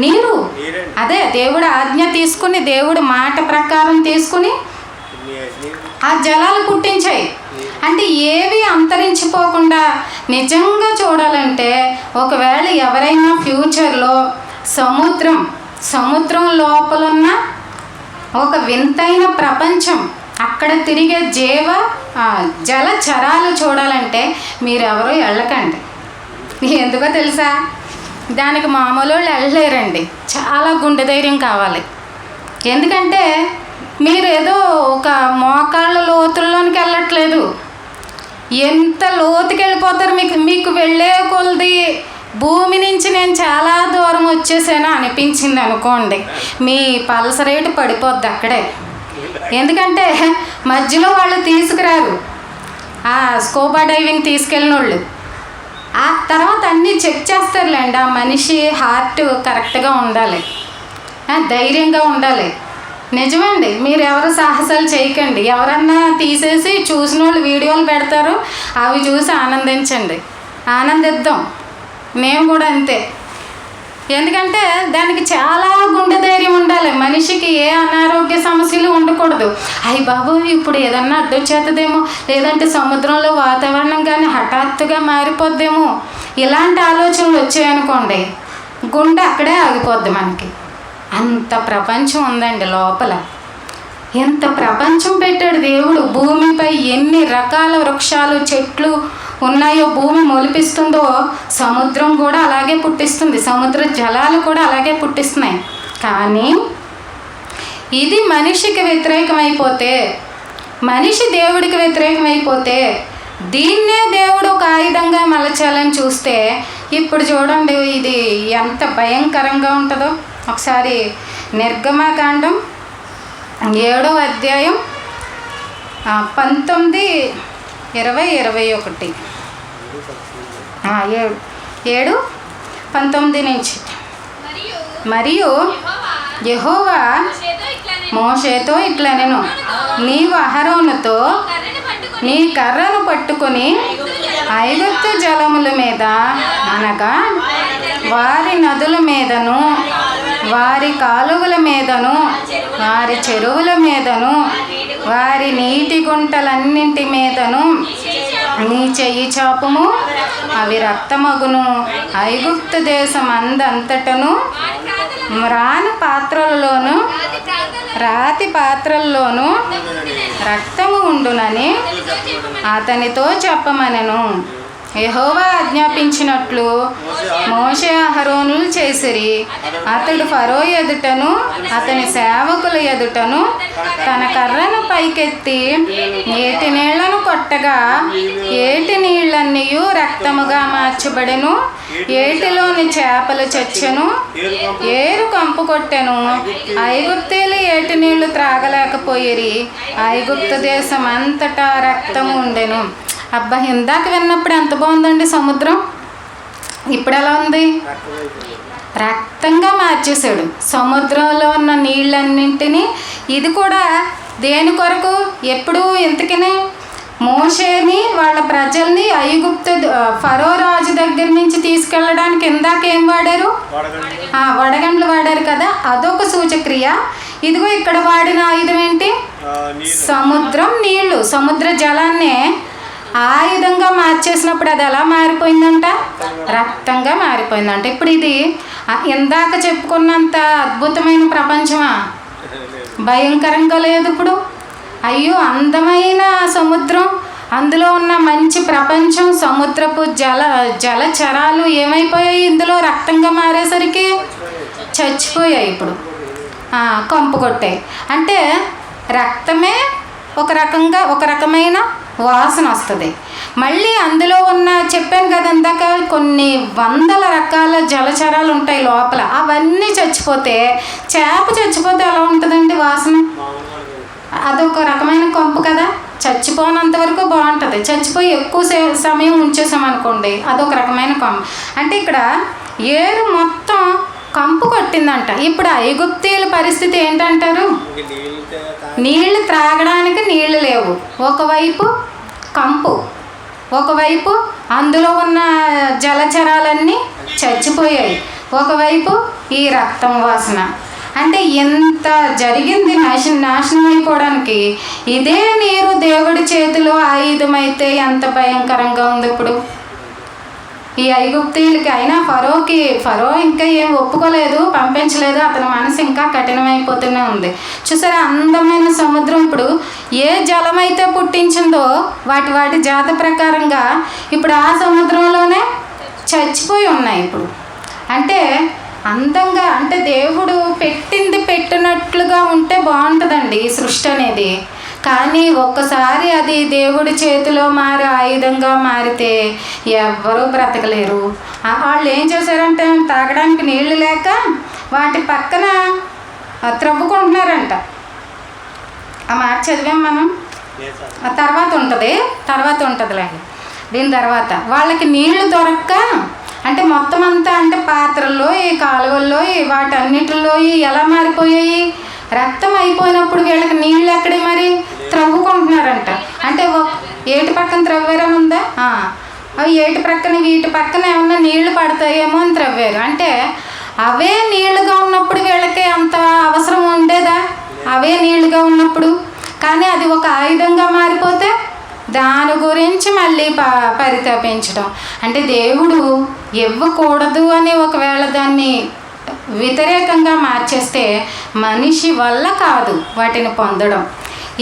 నీరు. అదే దేవుడు ఆజ్ఞ తీసుకుని, దేవుడు మాట ప్రకారం తీసుకుని ఆ జలాలు పుట్టించాయి. అంటే ఏవి అంతరించిపోకుండా నిజంగా చూడాలంటే, ఒకవేళ ఎవరైనా ఫ్యూచర్లో సముద్రం లోపలున్న ఒక వింతైన ప్రపంచం, అక్కడ తిరిగే జలచరాలు చూడాలంటే మీరెవరూ వెళ్ళకండి. ఎందుకో తెలుసా? దానికి మామూలు వాళ్ళు వెళ్ళలేరండి, చాలా గుండె ధైర్యం కావాలి. ఎందుకంటే మీరు ఏదో ఒక మోకాళ్ళ లోతుల్లోనికి వెళ్ళట్లేదు, ఎంత లోతుకి వెళ్ళిపోతారు. మీకు వెళ్ళే కొలది భూమి నుంచి నేను చాలా దూరం వచ్చేసాను అనిపించింది అనుకోండి, మీ పల్స రేటు పడిపోద్ది అక్కడే. ఎందుకంటే మధ్యలో వాళ్ళు తీసుకురారు, ఆ స్కూబా డైవింగ్ తీసుకెళ్ళిన వాళ్ళు. ఆ తర్వాత అన్నీ చెక్ చేస్తారులేండి. ఆ మనిషి హార్ట్ కరెక్ట్గా ఉండాలి, ధైర్యంగా ఉండాలి. నిజమండి, మీరు ఎవరు సాహసాలు చేయకండి. ఎవరన్నా తీసేసి చూసిన వాళ్ళు వీడియోలు పెడతారు, అవి చూసి ఆనందిద్దాం. మేము కూడా అంతే. ఎందుకంటే దానికి చాలా గుండె ధైర్యం ఉండాలి. మనిషికి ఏ అనారోగ్య సమస్యలు ఉండకూడదు. అయ్యి బాబు, ఇప్పుడు ఏదన్నా అడ్డొచ్చేస్తుందేమో, లేదంటే సముద్రంలో వాతావరణం కానీ హఠాత్తుగా మారిపోద్దేమో, ఇలాంటి ఆలోచనలు వచ్చాయనుకోండి, గుండె అక్కడే ఆగిపోద్ది మనకి. అంత ప్రపంచం ఉందండి లోపల. ఎంత ప్రపంచం పెట్టాడు దేవుడు. భూమిపై ఎన్ని రకాల వృక్షాలు, చెట్లు ఉన్నాయో, భూమి మొలిపిస్తుందో సముద్రం కూడా అలాగే పుట్టిస్తుంది, సముద్ర జలాలు కూడా అలాగే పుట్టిస్తున్నాయి. కానీ ఇది మనిషికి వ్యతిరేకమైపోతే, మనిషి దేవుడికి వ్యతిరేకమైపోతే, దీన్నే దేవుడు ఒక ఆయుధంగా మలచాలని చూస్తే, ఇప్పుడు చూడండి ఇది ఎంత భయంకరంగా ఉంటుందో. ఒకసారి నిర్గమకాండం 7వ అధ్యాయం 19, 20, 21, 7, 19 నుంచి. మరియు యెహోవా మోషేతో ఇట్లా నేను, నీవు అహరోనుతో నీ కర్రను పట్టుకొని ఐగుప్తు జలముల మీద అనగా వారి నదుల మీదను వారి కాలువల మీదను వారి చెరువుల మీదను వారి నీటి గుంటలన్నింటి మీదను నీ చెయ్యి చాపుము, అవి రక్తమగును. ఐగుప్తు దేశం అందంతటను రాతి పాత్రల్లోనూ రక్తము ఉండునని అతనితో చెప్పమనెను. యెహోవా ఆజ్ఞాపించినట్లు మోషే అహరోనులు చేసిరి. అతడు ఫరో ఎదుటను అతని సేవకుల ఎదుటను తన కర్రను పైకెత్తి ఏటి నీళ్లను కొట్టగా ఏటి నీళ్లన్నీ రక్తముగా మార్చబడెను. ఏటిలోని చేపలు చచ్చెను, ఏరు కంపు కొట్టెను. ఐగుప్తీయులు ఏటి నీళ్లు త్రాగలేకపోయిరి. ఐగుప్తు దేశం అంతటా రక్తము ఉండెను. అబ్బా, ఇందాక విన్నప్పుడు ఎంత బాగుందండి సముద్రం, ఇప్పుడు ఎలా ఉంది? రక్తంగా మార్చేశాడు సముద్రంలో ఉన్న నీళ్ళన్నింటినీ. ఇది కూడా దేని కొరకు? ఎప్పుడు ఇంతకినే మోషేని వాళ్ళ ప్రజల్ని ఐగుప్తు ఫరో రాజు దగ్గర నుంచి తీసుకెళ్ళడానికి ఇందాక ఏం వాడారు? వడగండ్లు వాడారు కదా, అదొక సూచక్రియ. ఇదిగో ఇక్కడ వాడిన ఆయుధం ఏంటి? సముద్రం నీళ్లు, సముద్ర జలాన్నే ఆయుధంగా మార్చేసినప్పుడు అది ఎలా మారిపోయిందంట? రక్తంగా మారిపోయిందంట. ఇప్పుడు ఇది ఇందాక చెప్పుకున్నంత అద్భుతమైన ప్రపంచమా? భయంకరంగా లేదు ఇప్పుడు. అయ్యో, అందమైన సముద్రం, అందులో ఉన్న మంచి ప్రపంచం, సముద్రపు జలచరాలు ఏమైపోయాయి? ఇందులో రక్తంగా మారేసరికి చచ్చిపోయాయి. ఇప్పుడు కంపు కొట్టాయి. అంటే రక్తమే ఒక రకమైన వాసన వస్తుంది. మళ్ళీ అందులో ఉన్న, చెప్పాను కదా ఇందాక, కొన్ని వందల రకాల జలచరాలు ఉంటాయి లోపల. అవన్నీ చచ్చిపోతే, చేప చచ్చిపోతే ఎలా ఉంటుందండి వాసన? అదొక రకమైన కంపు కదా. చచ్చిపోనంత వరకు బాగుంటుంది, చచ్చిపోయి ఎక్కువ సమయం ఉంచేసామనుకోండి అదొక రకమైన కంపు. అంటే ఇక్కడ ఏరు మొత్తం కంపు కొట్టిందంట. ఇప్పుడు ఐగుప్తీయుల పరిస్థితి ఏంటంటారు? నీళ్లు త్రాగడానికి నీళ్లు లేవు. ఒకవైపు కంపు, ఒకవైపు అందులో ఉన్న జలచరాలన్నీ చచ్చిపోయాయి, ఒకవైపు ఈ రక్తం వాసన. అంటే ఎంత జరిగింది నాశనం అయిపోవడానికి. ఇదే నీరు దేవుడి చేతిలో ఆయుధమైతే ఎంత భయంకరంగా ఉంది ఇప్పుడు ఈ ఐగుప్తీయులకి. అయినా ఫరో ఇంకా ఏం ఒప్పుకోలేదు, పంపించలేదు. అతని మనసు ఇంకా కఠినమైపోతూనే ఉంది. చూసారా, అందమైన సముద్రం ఇప్పుడు ఏ జలమైతే పుట్టించిందో వాటి జాత ప్రకారంగా ఇప్పుడు ఆ సముద్రంలోనే చచ్చిపోయి ఉన్నాయి ఇప్పుడు. అంటే అందంగా, అంటే దేవుడు పెట్టినట్లుగా ఉంటే బాగుంటుందండి ఈ సృష్టి అనేది. కానీ ఒక్కసారి అది దేవుడి చేతిలో మారి ఆయుధంగా మారితే ఎవ్వరూ బ్రతకలేరు. వాళ్ళు ఏం చేశారంటే, తాగడానికి నీళ్లు లేక వాటి పక్కన త్రవ్వుకుంటున్నారంట. ఆ మాట చదివాం మనం. తర్వాత ఉంటుందిలేండి. దీని తర్వాత వాళ్ళకి నీళ్లు దొరక్క, అంటే మొత్తం అంతా, అంటే పాత్రల్లో, ఈ కాలువల్లో, వాటన్నిటిలో ఎలా మారిపోయాయి? రక్తం అయిపోయినప్పుడు వీళ్ళకి నీళ్ళు ఎక్కడే మరి? త్రవ్వుకుంటున్నారంట. అంటే ఏటి పక్కన త్రవ్వారని ఉందా? అవి ఏటి ప్రక్కన, వీటి పక్కన ఏమన్నా నీళ్లు పడతాయేమో అని త్రవ్వారు. అంటే అవే నీళ్లుగా ఉన్నప్పుడు వీళ్ళకి అంత అవసరం ఉండేదా? అవే నీళ్లుగా ఉన్నప్పుడు. కానీ అది ఒక ఆయుధంగా మారిపోతే దాని గురించి మళ్ళీ పరితపించడం. అంటే దేవుడు ఇవ్వకూడదు అని ఒకవేళ దాన్ని వ్యతిరేకంగా మార్చేస్తే మనిషి వల్ల కాదు వాటిని పొందడం.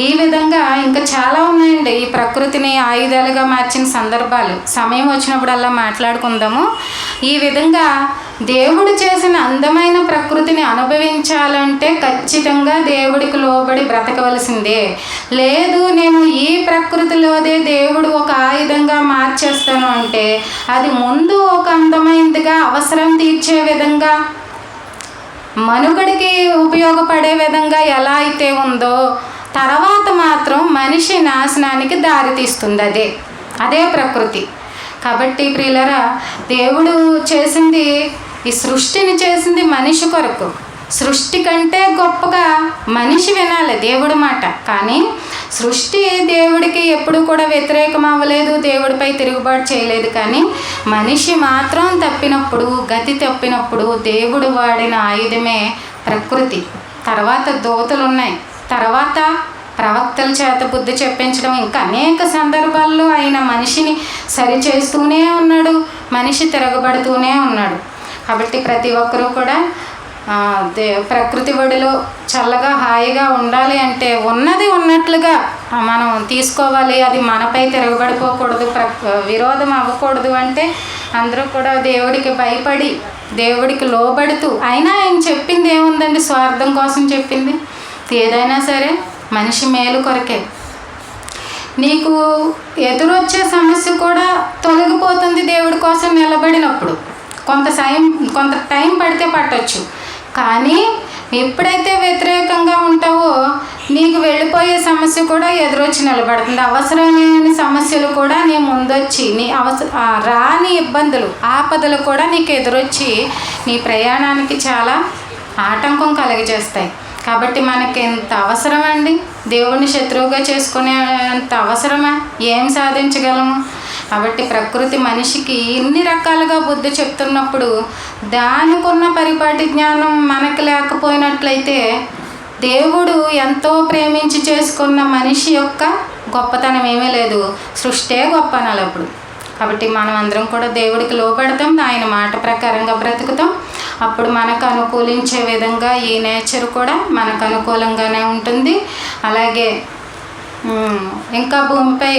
ఈ విధంగా ఇంకా చాలా ఉన్నాయండి ఈ ప్రకృతిని ఆయుధాలుగా మార్చిన సందర్భాలు. సమయం వచ్చినప్పుడల్లా మాట్లాడుకుందాము. ఈ విధంగా దేవుడు చేసిన అందమైన ప్రకృతిని అనుభవించాలంటే ఖచ్చితంగా దేవుడికి లోబడి బ్రతకవలసిందే. లేదు, నేను ఈ ప్రకృతిలోదే దేవుడు ఒక ఆయుధంగా మార్చేస్తాను అంటే అది ముందు ఒక అందమైనదిగా, అవసరం తీర్చే విధంగా, మనుగడికి ఉపయోగపడే విధంగా ఎలా అయితే ఉందో, తర్వాత మాత్రం మనిషి నాశనానికి దారితీస్తుంది. అదే ప్రకృతి. కాబట్టి ప్రియులరా, దేవుడు చేసింది, ఈ సృష్టిని చేసింది మనిషి కొరకు. సృష్టి కంటే గొప్పగా మనిషి వినాలి దేవుడి మాట. కానీ సృష్టి దేవుడికి ఎప్పుడు కూడా వ్యతిరేకం అవ్వలేదు, దేవుడిపై తిరుగుబాటు చేయలేదు. కానీ మనిషి మాత్రం తప్పినప్పుడు, గతి తప్పినప్పుడు దేవుడు వాడిన ఆయుధమే ప్రకృతి. తర్వాత దోతలు ఉన్నాయి, తర్వాత ప్రవక్తల చేత బుద్ధి చెప్పించడం, ఇంకా అనేక సందర్భాల్లో ఆయన మనిషిని సరిచేస్తూనే ఉన్నాడు, మనిషి తిరగబడుతూనే ఉన్నాడు. కాబట్టి ప్రతి ఒక్కరూ కూడా ప్రకృతి ఒడిలో చల్లగా హాయిగా ఉండాలి అంటే ఉన్నది ఉన్నట్లుగా మనం తీసుకోవాలి. అది మనపై తిరగబడిపోకూడదు, విరోధం అవ్వకూడదు. అంటే అందరూ కూడా దేవుడికి భయపడి, దేవుడికి లోబడుతూ, అయినా ఆయన చెప్పింది ఏముందండి? స్వార్థం కోసం చెప్పింది. ఏదైనా సరే మనిషి మేలు కొరకే. నీకు ఎదురొచ్చే సమస్య కూడా తొలగిపోతుంది దేవుడి కోసం నిలబడినప్పుడు. కొంత టైం పడితే పట్టొచ్చు, కానీ ఎప్పుడైతే వ్యతిరేకంగా ఉంటావో నీకు వెళ్ళిపోయే సమస్య కూడా ఎదురొచ్చి నిలబడుతుంది. అవసరమైన సమస్యలు కూడా నీ ముందొచ్చి, రాని ఇబ్బందులు, ఆపదలు కూడా నీకు ఎదురొచ్చి నీ ప్రయాణానికి చాలా ఆటంకం కలిగజేస్తాయి. కాబట్టి మనకి ఎంత అవసరమండి? దేవుడిని శత్రువుగా చేసుకునే అంత అవసరమా? ఏం సాధించగలము? కాబట్టి ప్రకృతి మనిషికి ఇన్ని రకాలుగా బుద్ధి చెప్తున్నప్పుడు దానికున్న పరిపాటి జ్ఞానం మనకు లేకపోయినట్లయితే దేవుడు ఎంతో ప్రేమించి చేసుకున్న మనిషి యొక్క గొప్పతనం ఏమీ లేదు, సృష్టే గొప్ప అనాలప్పుడు. కాబట్టి మనం అందరం కూడా దేవుడికి లోబడతాం, ఆయన మాట ప్రకారంగా బ్రతుకుతాం. అప్పుడు మనకు అనుకూలించే విధంగా ఈ నేచర్ కూడా మనకు అనుకూలంగానే ఉంటుంది. అలాగే ఇంకా భూమిపై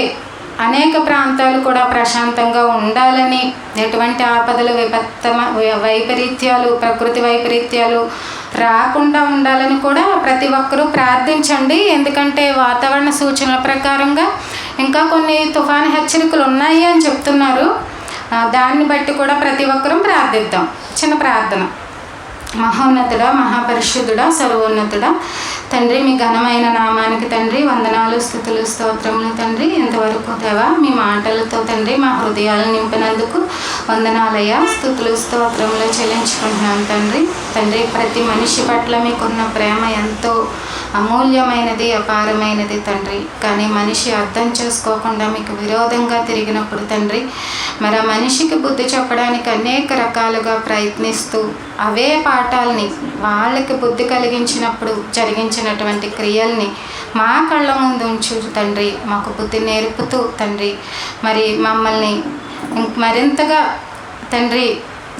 అనేక ప్రాంతాలు కూడా ప్రశాంతంగా ఉండాలని, ఎటువంటి ఆపదలు, వైపరీత్యాలు, ప్రకృతి వైపరీత్యాలు రాకుండా ఉండాలని కూడా ప్రతి ఒక్కరూ ప్రార్థించండి. ఎందుకంటే వాతావరణ సూచనల ప్రకారంగా ఇంకా కొన్ని తుఫాను హెచ్చరికలు ఉన్నాయి అని చెప్తున్నారు. దాన్ని బట్టి కూడా ప్రతి ఒక్కరూ ప్రార్థిద్దాం. చిన్న ప్రార్థన. మహోన్నతుడా, మహాపరిశుద్ధుడా, సర్వోన్నతుడా తండ్రి, మీ ఘనమైన నామానికి తండ్రి వందనాలు, స్తుతులు, స్తోత్రములు తండ్రి. ఇంతవరకు దేవా మీ మాటలతో తండ్రి మా హృదయాలను నింపినందుకు వందనాలయ్యా, స్తుతులు, స్తోత్రములు చెల్లించుకుంటున్నాను తండ్రి. తండ్రి, ప్రతి మనిషి పట్ల మీకున్న ప్రేమ ఎంతో అమూల్యమైనది, అపారమైనది తండ్రి. కానీ మనిషి అర్థం చేసుకోకుండా మీకు విరోధంగా తిరిగినప్పుడు తండ్రి, మరి ఆ మనిషికి బుద్ధి చెప్పడానికి అనేక రకాలుగా ప్రయత్నిస్తూ అవే పాఠాలని వాళ్ళకి బుద్ధి కలిగించినప్పుడు జరిగించినటువంటి క్రియల్ని మా కళ్ళ ముందు ఉంచు తండ్రి. మాకు బుద్ధి నేర్పుతూ తండ్రి, మరి మమ్మల్ని మరింతగా తండ్రి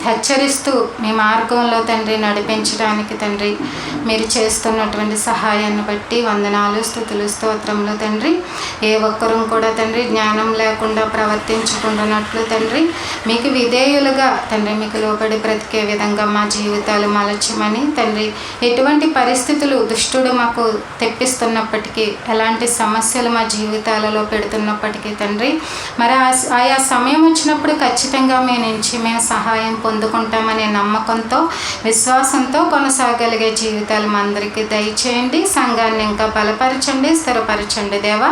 హెచ్చరిస్తూ మీ మార్గంలో తండ్రి నడిపించడానికి తండ్రి మీరు చేస్తున్నటువంటి సహాయాన్ని బట్టి వందనాలు, స్తుతులు, స్తోత్రములు తండ్రి. ఏ ఒక్కరూ కూడా తండ్రి జ్ఞానం లేకుండా ప్రవర్తించకుండానట్లు తండ్రి మీకు విధేయులుగా తండ్రి మీకు లోబడి బ్రతికే విధంగా మా జీవితాలు మలచమని తండ్రి, ఎటువంటి పరిస్థితులు దుష్టుడు మాకు తెప్పిస్తున్నప్పటికీ, ఎలాంటి సమస్యలు మా జీవితాలలో పెడుతున్నప్పటికీ తండ్రి, మరి ఆయా సమయం వచ్చినప్పుడు ఖచ్చితంగా మీ నుంచి మేము సహాయం పొందుకుంటామనే నమ్మకంతో, విశ్వాసంతో కొనసాగలిగే జీవితాలు మా అందరికీ దయచేయండి. సంఘాన్ని ఇంకా బలపరచండి, స్థిరపరచండి దేవా.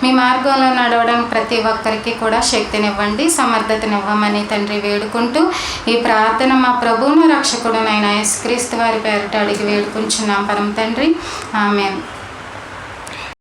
మీ మార్గంలో నడవడానికి ప్రతి ఒక్కరికి కూడా శక్తినివ్వండి, సమర్థతనివ్వమని తండ్రి వేడుకుంటూ ఈ ప్రార్థన మా ప్రభువును రక్షకుడునైన యేసుక్రీస్తు వారి పేరిట అడిగి వేడుకుంటున్నాం పరమ తండ్రి. ఆమేన్.